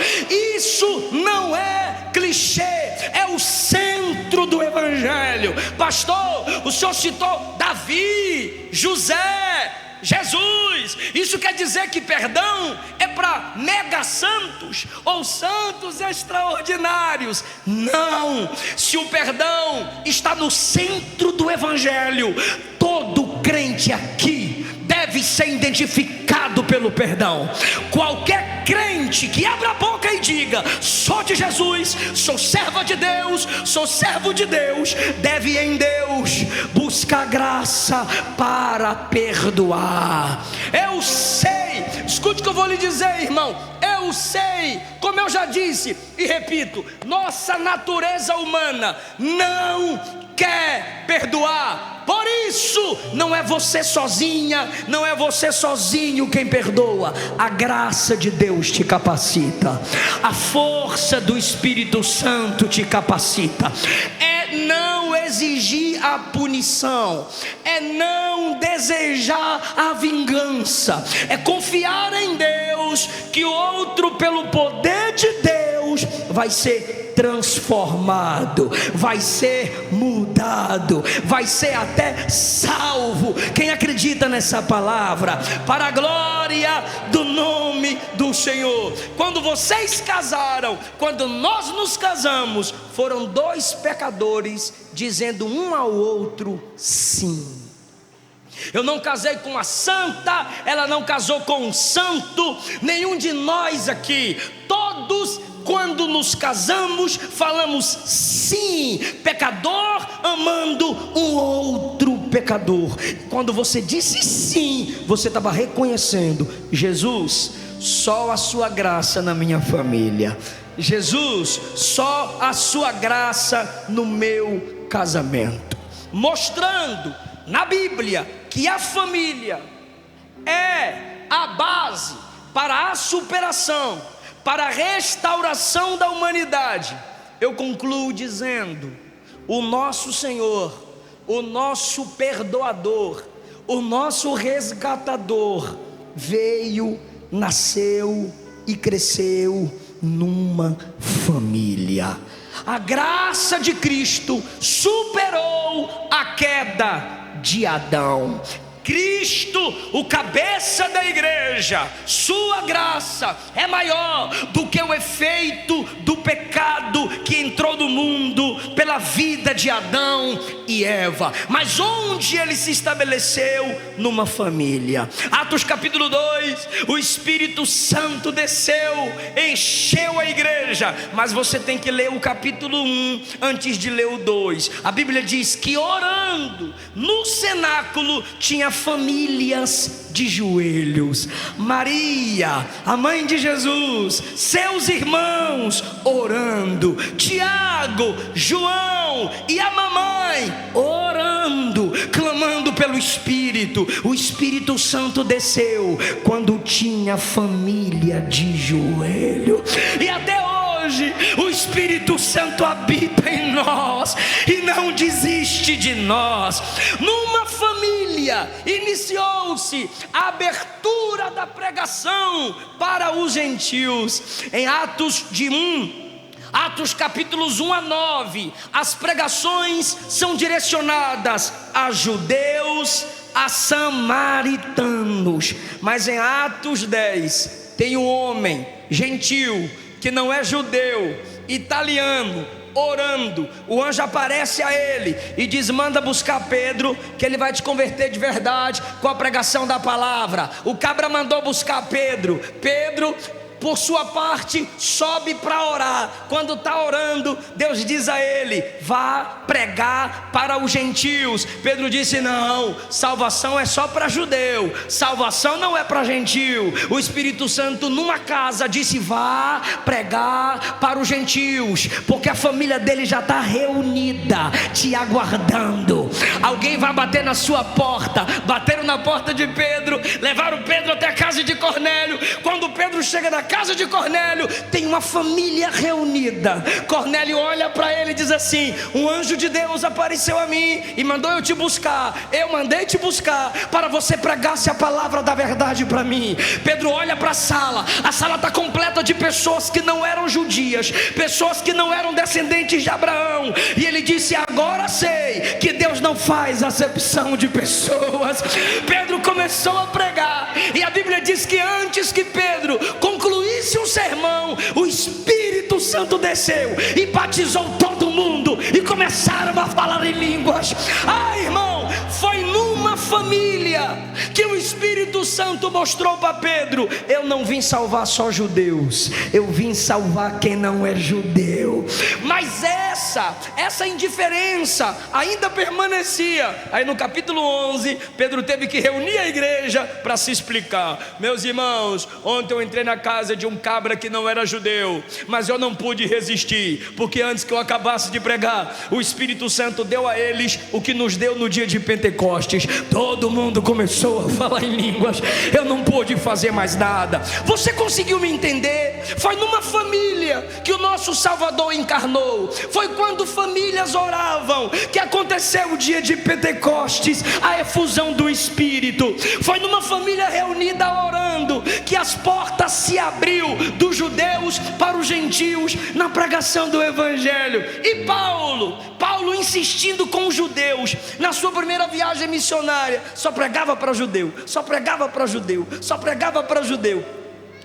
Isso não é clichê, é o centro do evangelho. Pastor, o senhor citou Davi, José, Jesus. Isso quer dizer que perdão é para mega santos ou santos extraordinários? Não. Se o perdão está no centro do evangelho, todo crente aqui deve ser identificado pelo perdão. Qualquer crente que abra a boca e diga: sou de Jesus, sou serva de Deus, sou servo de Deus, deve em Deus buscar graça para perdoar. Eu sei, escute o que eu vou lhe dizer, irmão. Eu sei, como eu já disse e repito, nossa natureza humana não quer perdoar. Por isso, não é você sozinha, não é você sozinho quem perdoa. A graça de Deus te capacita, a força do Espírito Santo te capacita. É não exigir a punição, é não desejar a vingança, é confiar em Deus que o outro, pelo poder de Deus, vai ser transformado, vai ser mudado, vai ser até salvo. Quem acredita nessa palavra? Para a glória do nome do Senhor. Quando vocês casaram, quando nós nos casamos, foram dois pecadores dizendo um ao outro sim. Eu não casei com a santa, ela não casou com um santo, nenhum de nós aqui, todos, quando nos casamos, falamos sim, pecador amando um outro pecador. Quando você disse sim, você estava reconhecendo: Jesus, só a sua graça na minha família, Jesus, só a sua graça no meu casamento. Mostrando na Bíblia que a família é a base para a superação, para a restauração da humanidade. Eu concluo dizendo: o nosso Senhor, o nosso perdoador, o nosso resgatador veio, nasceu e cresceu numa família. A graça de Cristo superou a queda de Adão. Cristo, o cabeça da igreja, sua graça é maior do que o efeito do pecado que entrou no mundo pela vida de Adão e Eva. Mas onde ele se estabeleceu? Numa família. Atos capítulo 2, o Espírito Santo desceu, encheu a igreja. Mas você tem que ler o capítulo 1 antes de ler o 2. A Bíblia diz que orando no cenáculo tinha famílias de joelhos. Maria, a mãe de Jesus, seus irmãos orando, Tiago, João e a mamãe orando, clamando pelo Espírito. O Espírito Santo desceu quando tinha família de joelho. E até hoje o Espírito Santo habita em nós e não desiste de nós. Numa família iniciou-se a abertura da pregação para os gentios. Em Atos capítulos 1 a 9, as pregações são direcionadas a judeus, a samaritanos. Mas em Atos 10 tem um homem gentil que não é judeu, italiano, orando. O anjo aparece a ele e diz: manda buscar Pedro, que ele vai te converter de verdade com a pregação da palavra. O cabra mandou buscar Pedro. Pedro, por sua parte, sobe para orar. Quando está orando, Deus diz a ele: vá pregar para os gentios. Pedro disse: não, salvação é só para judeu, salvação não é para gentio. O Espírito Santo numa casa disse: vá pregar para os gentios, porque a família dele já está reunida, te aguardando. Alguém vai bater na sua porta. Bateram na porta de Pedro, levaram Pedro até a casa de Cornélio. Quando Pedro chega na casa de Cornélio, tem uma família reunida. Cornélio olha para ele e diz assim: um anjo de Deus apareceu a mim e mandou eu te buscar. Eu mandei te buscar para você pregasse a palavra da verdade para mim. Pedro olha para a sala está completa de pessoas que não eram judias, pessoas que não eram descendentes de Abraão. E ele disse: agora sei que Deus não faz acepção de pessoas. Pedro começou a pregar, e a Bíblia diz que antes que Pedro concluísse o sermão, o Espírito Santo desceu e batizou todo mundo, e começaram a falar em línguas. Irmão, foi numa família que o Espírito Santo mostrou para Pedro: eu não vim salvar só judeus, eu vim salvar quem não é judeu. Mas essa indiferença ainda permanecia. Aí no capítulo 11, Pedro teve que reunir a igreja para se explicar. Meus irmãos, ontem eu entrei na casa de um cabra que não era judeu, mas eu não pude resistir, porque antes que eu acabasse de pregar, o Espírito Santo deu a eles o que nos deu no dia de Pentecostes. Todo mundo começou a falar em línguas. Eu não pude fazer mais nada. Você conseguiu me entender? Foi numa família que o nosso Salvador encarnou. Foi quando famílias oravam que aconteceu o dia de Pentecostes, a efusão do Espírito. Foi numa família reunida orando que as portas se abriu dos judeus para os gentios na pregação do Evangelho. E Paulo insistindo com os judeus, na sua primeira viagem missionária, só pregava para judeu, só pregava para judeu, só pregava para judeu.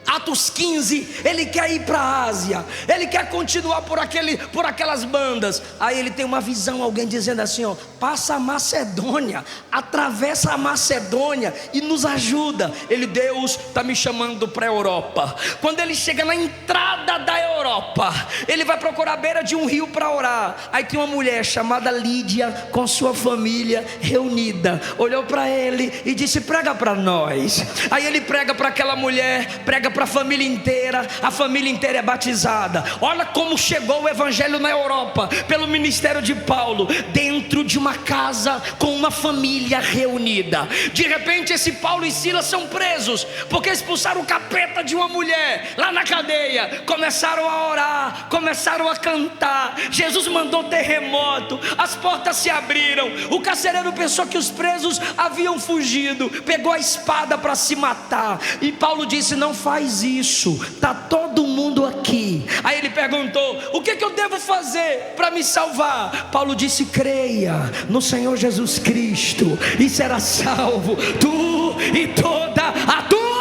Atos 15, ele quer ir para a Ásia, ele quer continuar por aquelas bandas. Aí ele tem uma visão, alguém dizendo assim: passa a Macedônia, atravessa a Macedônia e nos ajuda. Deus está me chamando para a Europa. Quando ele chega na entrada da Europa, ele vai procurar a beira de um rio para orar. Aí tem uma mulher chamada Lídia com sua família reunida, olhou para ele e disse: prega para nós. Aí ele prega para aquela mulher, prega para a família inteira é batizada. Olha como chegou o Evangelho na Europa, pelo ministério de Paulo, dentro de uma casa com uma família reunida. De repente esse Paulo e Silas são presos, porque expulsaram o capeta de uma mulher lá na cadeia. Começaram a orar, começaram a cantar. Jesus mandou terremoto, as portas se abriram. O carcereiro pensou que os presos haviam fugido, pegou a espada para se matar. E Paulo disse: não faz isso, está todo mundo aqui. Aí ele perguntou: o que eu devo fazer para me salvar? Paulo disse: creia no Senhor Jesus Cristo e será salvo, tu e toda a tua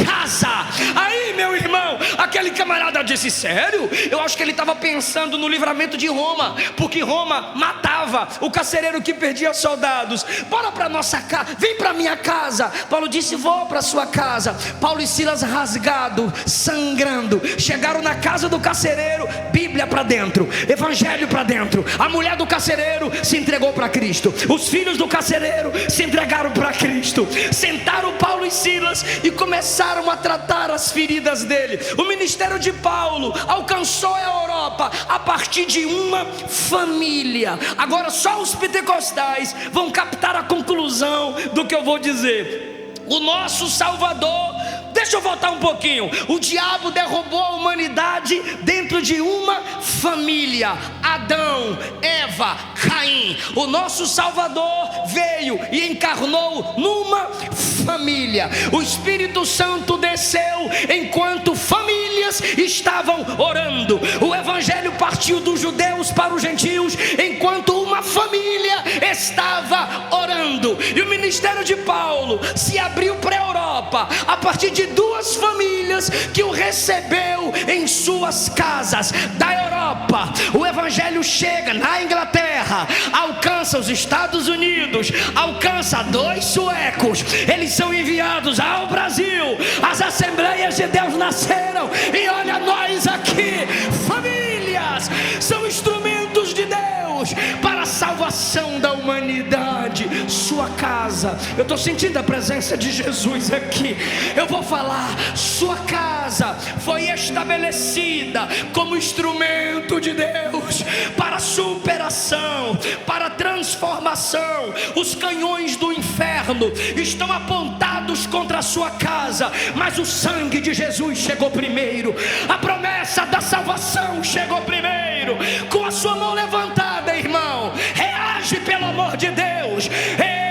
casa. Aí, meu irmão, aquele camarada disse: sério? Eu acho que ele estava pensando no livramento de Roma, porque Roma matava o carcereiro que perdia soldados. Bora para nossa casa, vem para minha casa. Paulo disse: vou para sua casa. Paulo e Silas, rasgado, sangrando, chegaram na casa do carcereiro. Bíblia para dentro, Evangelho para dentro. A mulher do carcereiro se entregou para Cristo, os filhos do carcereiro se entregaram para Cristo. Sentaram Paulo e Silas e começaram a tratar as feridas dele. O ministério de Paulo alcançou a Europa a partir de uma família. Agora só os pentecostais vão captar a conclusão do que eu vou dizer. O nosso Salvador, deixa eu voltar um pouquinho. O diabo derrubou a humanidade dentro de uma família: Adão, Eva, Caim. O nosso Salvador veio e encarnou numa família. O Espírito Santo desceu enquanto famílias estavam orando. O evangelho partiu dos judeus para os gentios enquanto uma família estava orando. E o ministério de Paulo se abriu para a Europa a partir de duas famílias que o recebeu em suas casas. Da Europa, o evangelho chega na Inglaterra, alcança os Estados Unidos, alcança 2 suecos. Eles são enviados ao Brasil. As Assembleias de Deus nasceram. E olha nós aqui, famílias são instrumentos de Deus para a salvação da humanidade. Sua casa, eu estou sentindo a presença de Jesus aqui. Eu vou falar, sua casa foi estabelecida como instrumento de Deus para superação, para transformação. Os canhões do inferno estão apontados contra a sua casa, mas o sangue de Jesus chegou primeiro. A promessa da salvação chegou primeiro. Com a sua mão levantada, irmão, reage pelo amor de Deus.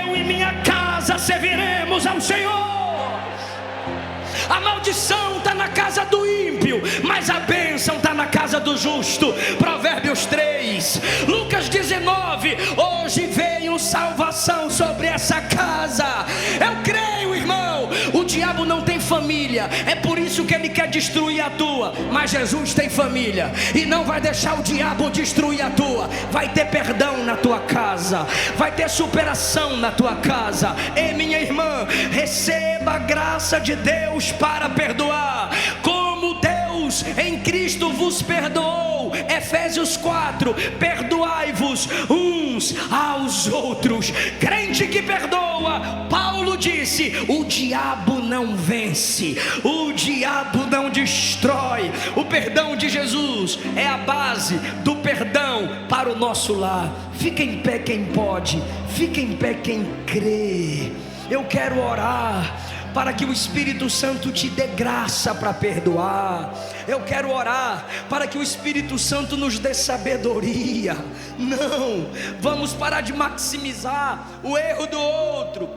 Eu e minha casa serviremos ao Senhor. A maldição está na casa do ímpio, mas a bênção está na casa do justo. Provérbios 3, Lucas 19. Hoje veio salvação sobre essa casa. Eu creio, irmão. O diabo não tem família, é por isso que ele quer destruir a tua. Mas Jesus tem família e não vai deixar o diabo destruir a tua. Vai ter perdão na tua casa, vai ter superação na tua casa. Ei, minha irmã, receba a graça de Deus para perdoar, como Deus em Cristo vos perdoou. Efésios 4, perdoai-vos uns aos outros. Crente que perdoa, Paulo disse, o diabo não vence, o diabo não destrói. O perdão de Jesus é a base do perdão para o nosso lar. Fica em pé quem pode, fica em pé quem crê. Eu quero orar para que o Espírito Santo te dê graça para perdoar. Eu quero orar para que o Espírito Santo nos dê sabedoria. Não, vamos parar de maximizar o erro do outro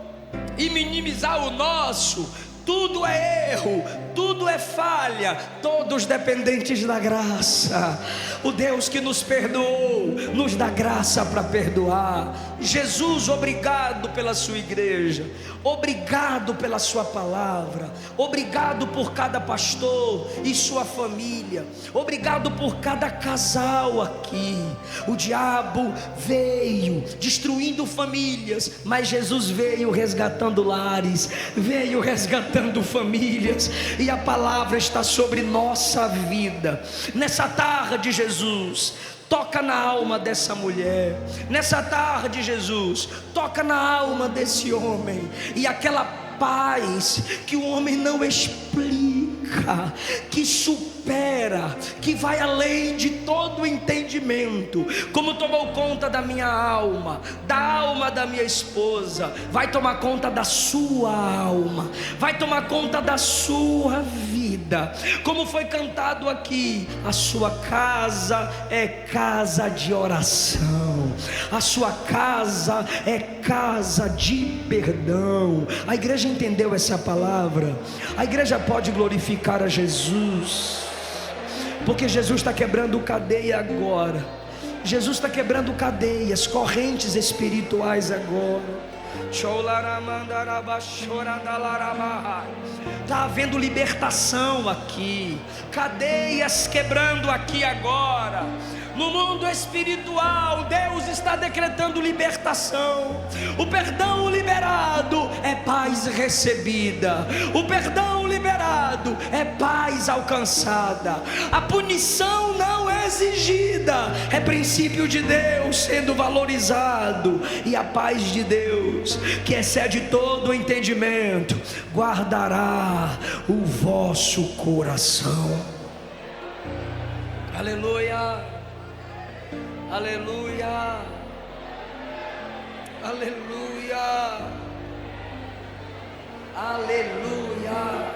e minimizar o nosso. Tudo é erro, tudo é falha, todos dependentes da graça. O Deus que nos perdoou, nos dá graça para perdoar. Jesus, obrigado pela sua igreja, obrigado pela sua palavra, obrigado por cada pastor e sua família, obrigado por cada casal aqui. O diabo veio destruindo famílias, mas Jesus veio resgatando lares, veio resgatando famílias, e a palavra está sobre nossa vida. Nessa tarde, Jesus, toca na alma dessa mulher. Nessa tarde, Jesus, toca na alma desse homem. E aquela paz que o homem não explica, que supera, que vai além de todo entendimento, como tomou conta da minha alma, da alma da minha esposa, vai tomar conta da sua alma, vai tomar conta da sua vida. Como foi cantado aqui, a sua casa é casa de oração, a sua casa é casa de perdão. A igreja entendeu essa palavra? A igreja pode glorificar a Jesus, porque Jesus está quebrando cadeia agora. Jesus está quebrando cadeias, correntes espirituais agora. Está havendo libertação aqui, cadeias quebrando aqui agora. No mundo espiritual, Deus está decretando libertação. O perdão liberado é paz recebida. O perdão liberado é paz alcançada. A punição não exigida é princípio de Deus sendo valorizado. E a paz de Deus, que excede todo o entendimento, guardará o vosso coração. Aleluia. Aleluia, aleluia, aleluia,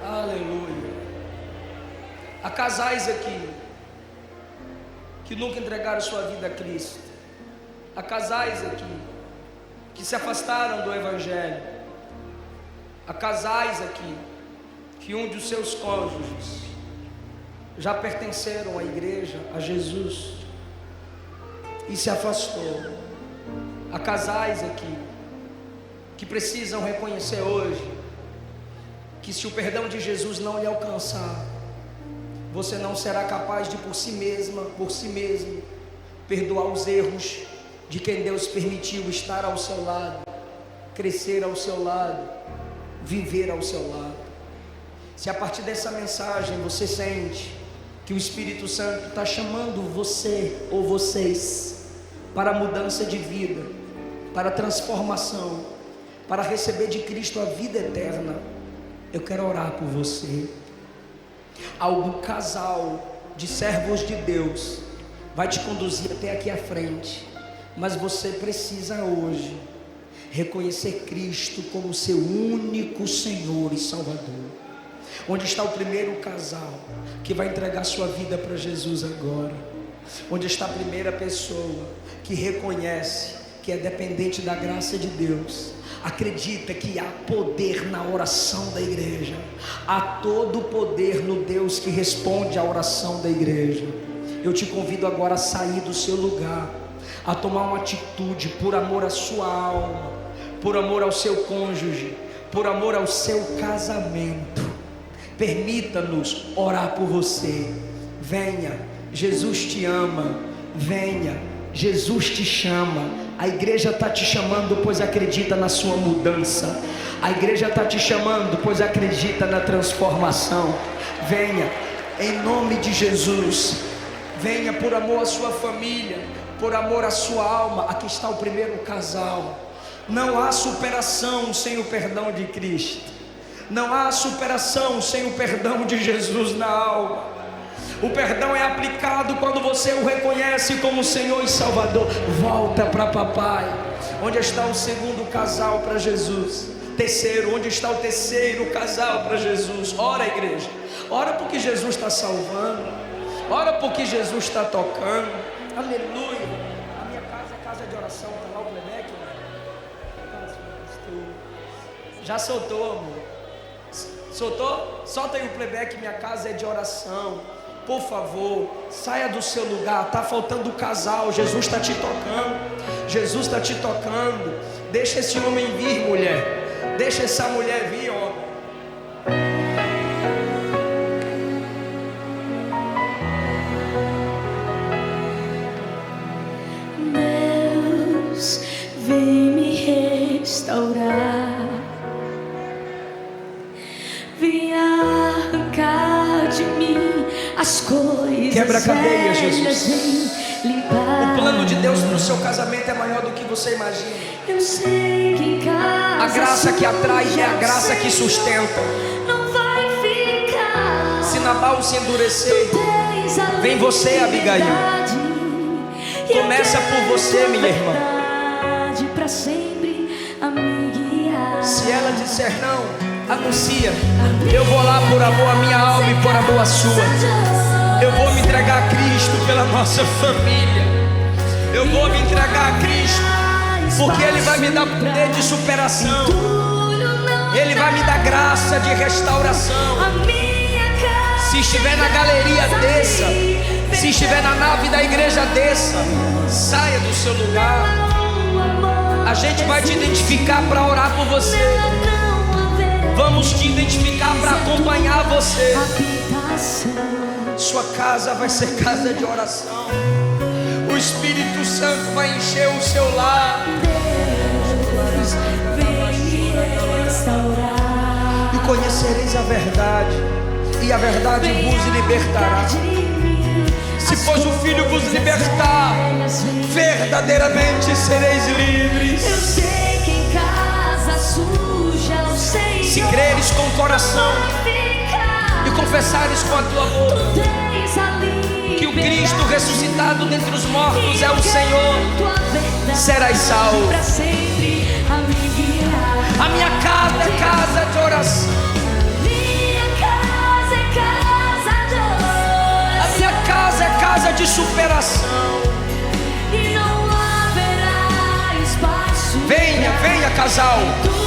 aleluia. Há casais aqui que nunca entregaram sua vida a Cristo. Há casais aqui que se afastaram do Evangelho. Há casais aqui que um dos seus cônjuges já pertenceram à igreja, a Jesus, e se afastou. Há casais aqui que precisam reconhecer hoje que se o perdão de Jesus não lhe alcançar, você não será capaz de por si mesmo, perdoar os erros de quem Deus permitiu estar ao seu lado, crescer ao seu lado, viver ao seu lado. Se a partir dessa mensagem você sente que o Espírito Santo está chamando você ou vocês para mudança de vida, para transformação, para receber de Cristo a vida eterna, eu quero orar por você. Algum casal de servos de Deus vai te conduzir até aqui à frente, mas você precisa hoje reconhecer Cristo como seu único Senhor e Salvador. Onde está o primeiro casal que vai entregar sua vida para Jesus agora? Onde está a primeira pessoa que reconhece que é dependente da graça de Deus, acredita que há poder na oração da igreja, há todo o poder no Deus que responde à oração da igreja? Eu te convido agora a sair do seu lugar, a tomar uma atitude por amor à sua alma, por amor ao seu cônjuge, por amor ao seu casamento. Permita-nos orar por você. Venha, Jesus te ama. Venha, Jesus te chama. A igreja está te chamando, pois acredita na sua mudança. A igreja está te chamando, pois acredita na transformação. Venha, em nome de Jesus. Venha por amor à sua família, por amor à sua alma. Aqui está o primeiro casal. Não há superação sem o perdão de Cristo. Não há superação sem o perdão de Jesus na alma. O perdão é aplicado quando você o reconhece como Senhor e Salvador. Volta para papai. Onde está o segundo casal para Jesus? Terceiro, onde está o terceiro casal para Jesus? Ora, igreja, ora porque Jesus está salvando, ora porque Jesus está tocando. Aleluia. A minha casa é casa de oração. Está lá o playback? Já soltou, amor? Soltou? Solta aí o playback. Minha casa é de oração. Por favor, saia do seu lugar. Está faltando o casal. Jesus está te tocando. Jesus está te tocando. Deixa esse homem vir, mulher. Deixa essa mulher vir, homem. Deus, vem me restaurar. Vem arrancar de mim as coisas. Quebra a cadeia, Jesus. O plano de Deus para o seu casamento é maior do que você imagina. Eu sei que em casa A graça que atrai é a graça que sustenta. não vai ficar. Se Nabal se endurecer, vem você, Abigail. Começa por você, minha irmã. Para sempre a me guiar. Se ela disser não, anuncia. Eu vou lá por amor à minha alma e por amor à sua. Eu vou me entregar a Cristo pela nossa família. Eu vou me entregar a Cristo porque Ele vai me dar poder de superação. Ele vai me dar graça de restauração. Se estiver na galeria, desça. Se estiver na nave da igreja, desça. Saia do seu lugar. A gente vai te identificar para orar por você. Vamos te identificar para acompanhar você. Sua casa vai ser casa de oração. O Espírito Santo vai encher o seu lar. E conhecereis a verdade, e a verdade vos libertará. Se pois o Filho vos libertar, verdadeiramente sereis livres. Eu sei que em casa suja o Senhor. Se creres com o coração e confessares com a tua boca que o Cristo ressuscitado dentre os mortos é o Senhor, serás salvo. A minha casa é casa de oração. A minha casa é casa de superação. E não haverá espaço. Venha, casal,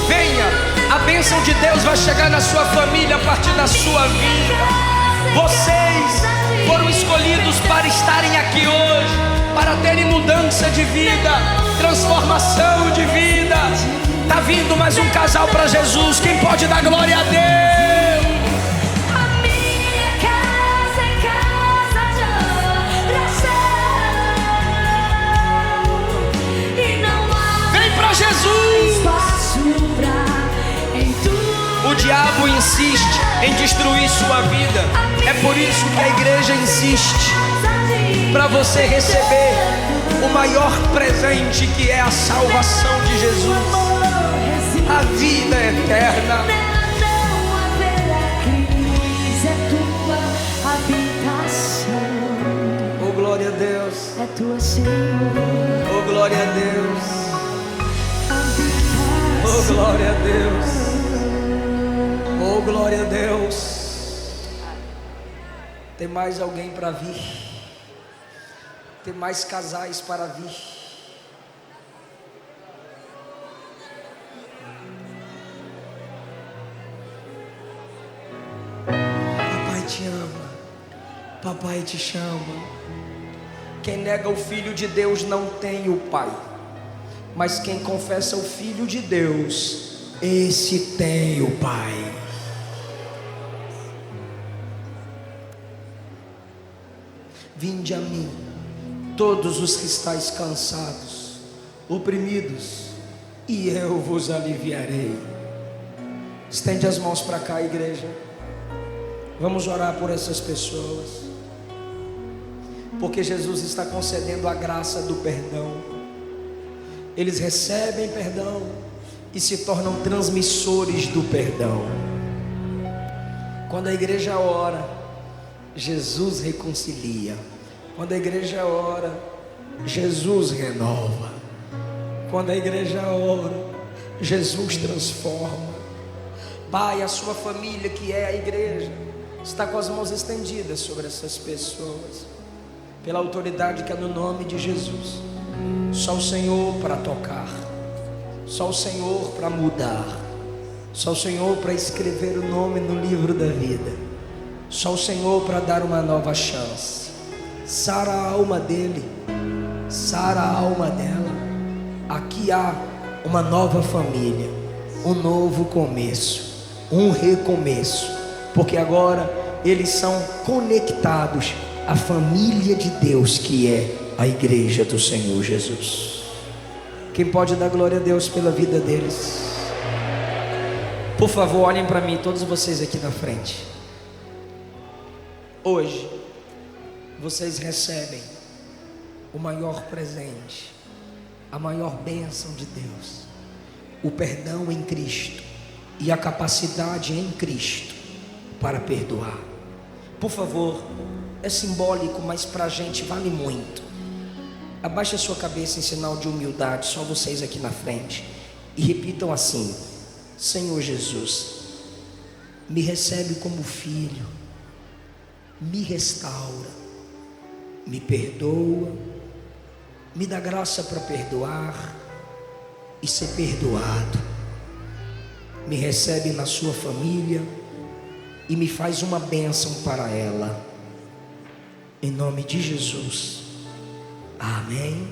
venha. A bênção de Deus vai chegar na sua família a partir da sua vida. Vocês foram escolhidos para estarem aqui hoje, para terem mudança de vida, transformação de vida. Está vindo mais um casal para Jesus. Quem pode dar glória a Deus? A minha casa é casa de oração, e não há Vem para Jesus. espaço pra em tudo. O diabo insiste em destruir sua vida. É por isso que a igreja insiste para você receber o maior presente, que é a salvação de Jesus, a vida eterna. Não haverá crise, é tua habitação, Oh, glória a Deus. é tua, Senhor, Oh, glória a Deus. Oh, habitação. glória a Deus. Oh, glória a Deus. Tem mais alguém para vir. Tem mais casais para vir. Papai te ama. Papai te chama. Quem nega o Filho de Deus não tem o Pai. Mas quem confessa o Filho de Deus, esse tem o Pai. Vinde a mim, todos os que estáis cansados, oprimidos, e eu vos aliviarei. Estende as mãos para cá, igreja. Vamos orar por essas pessoas, porque Jesus está concedendo a graça do perdão. Eles recebem perdão e se tornam transmissores do perdão. Quando a igreja ora, Jesus reconcilia. Quando a igreja ora, Jesus renova. Quando a igreja ora, Jesus transforma. Pai, a sua família, que é a igreja, está com as mãos estendidas sobre essas pessoas, pela autoridade que é no nome de Jesus. Só o Senhor para tocar, só o Senhor para mudar, só o Senhor para escrever o nome no livro da vida. Só o Senhor para dar uma nova chance. Sara a alma dele, sara a alma dela. Aqui há uma nova família, um novo começo, um recomeço, porque agora eles são conectados à família de Deus, que é a igreja do Senhor Jesus. Quem pode dar glória a Deus pela vida deles? Por favor, olhem para mim, todos vocês aqui na frente. Hoje, vocês recebem o maior presente, a maior bênção de Deus, o perdão em Cristo e a capacidade em Cristo para perdoar. Por favor, é simbólico, mas para a gente vale muito. Abaixe a sua cabeça em sinal de humildade, só vocês aqui na frente, e repitam assim: Senhor Jesus, me recebe como filho, me restaura, me perdoa, me dá graça para perdoar e ser perdoado. Me recebe na sua família e me faz uma bênção para ela. Em nome de Jesus. Amém.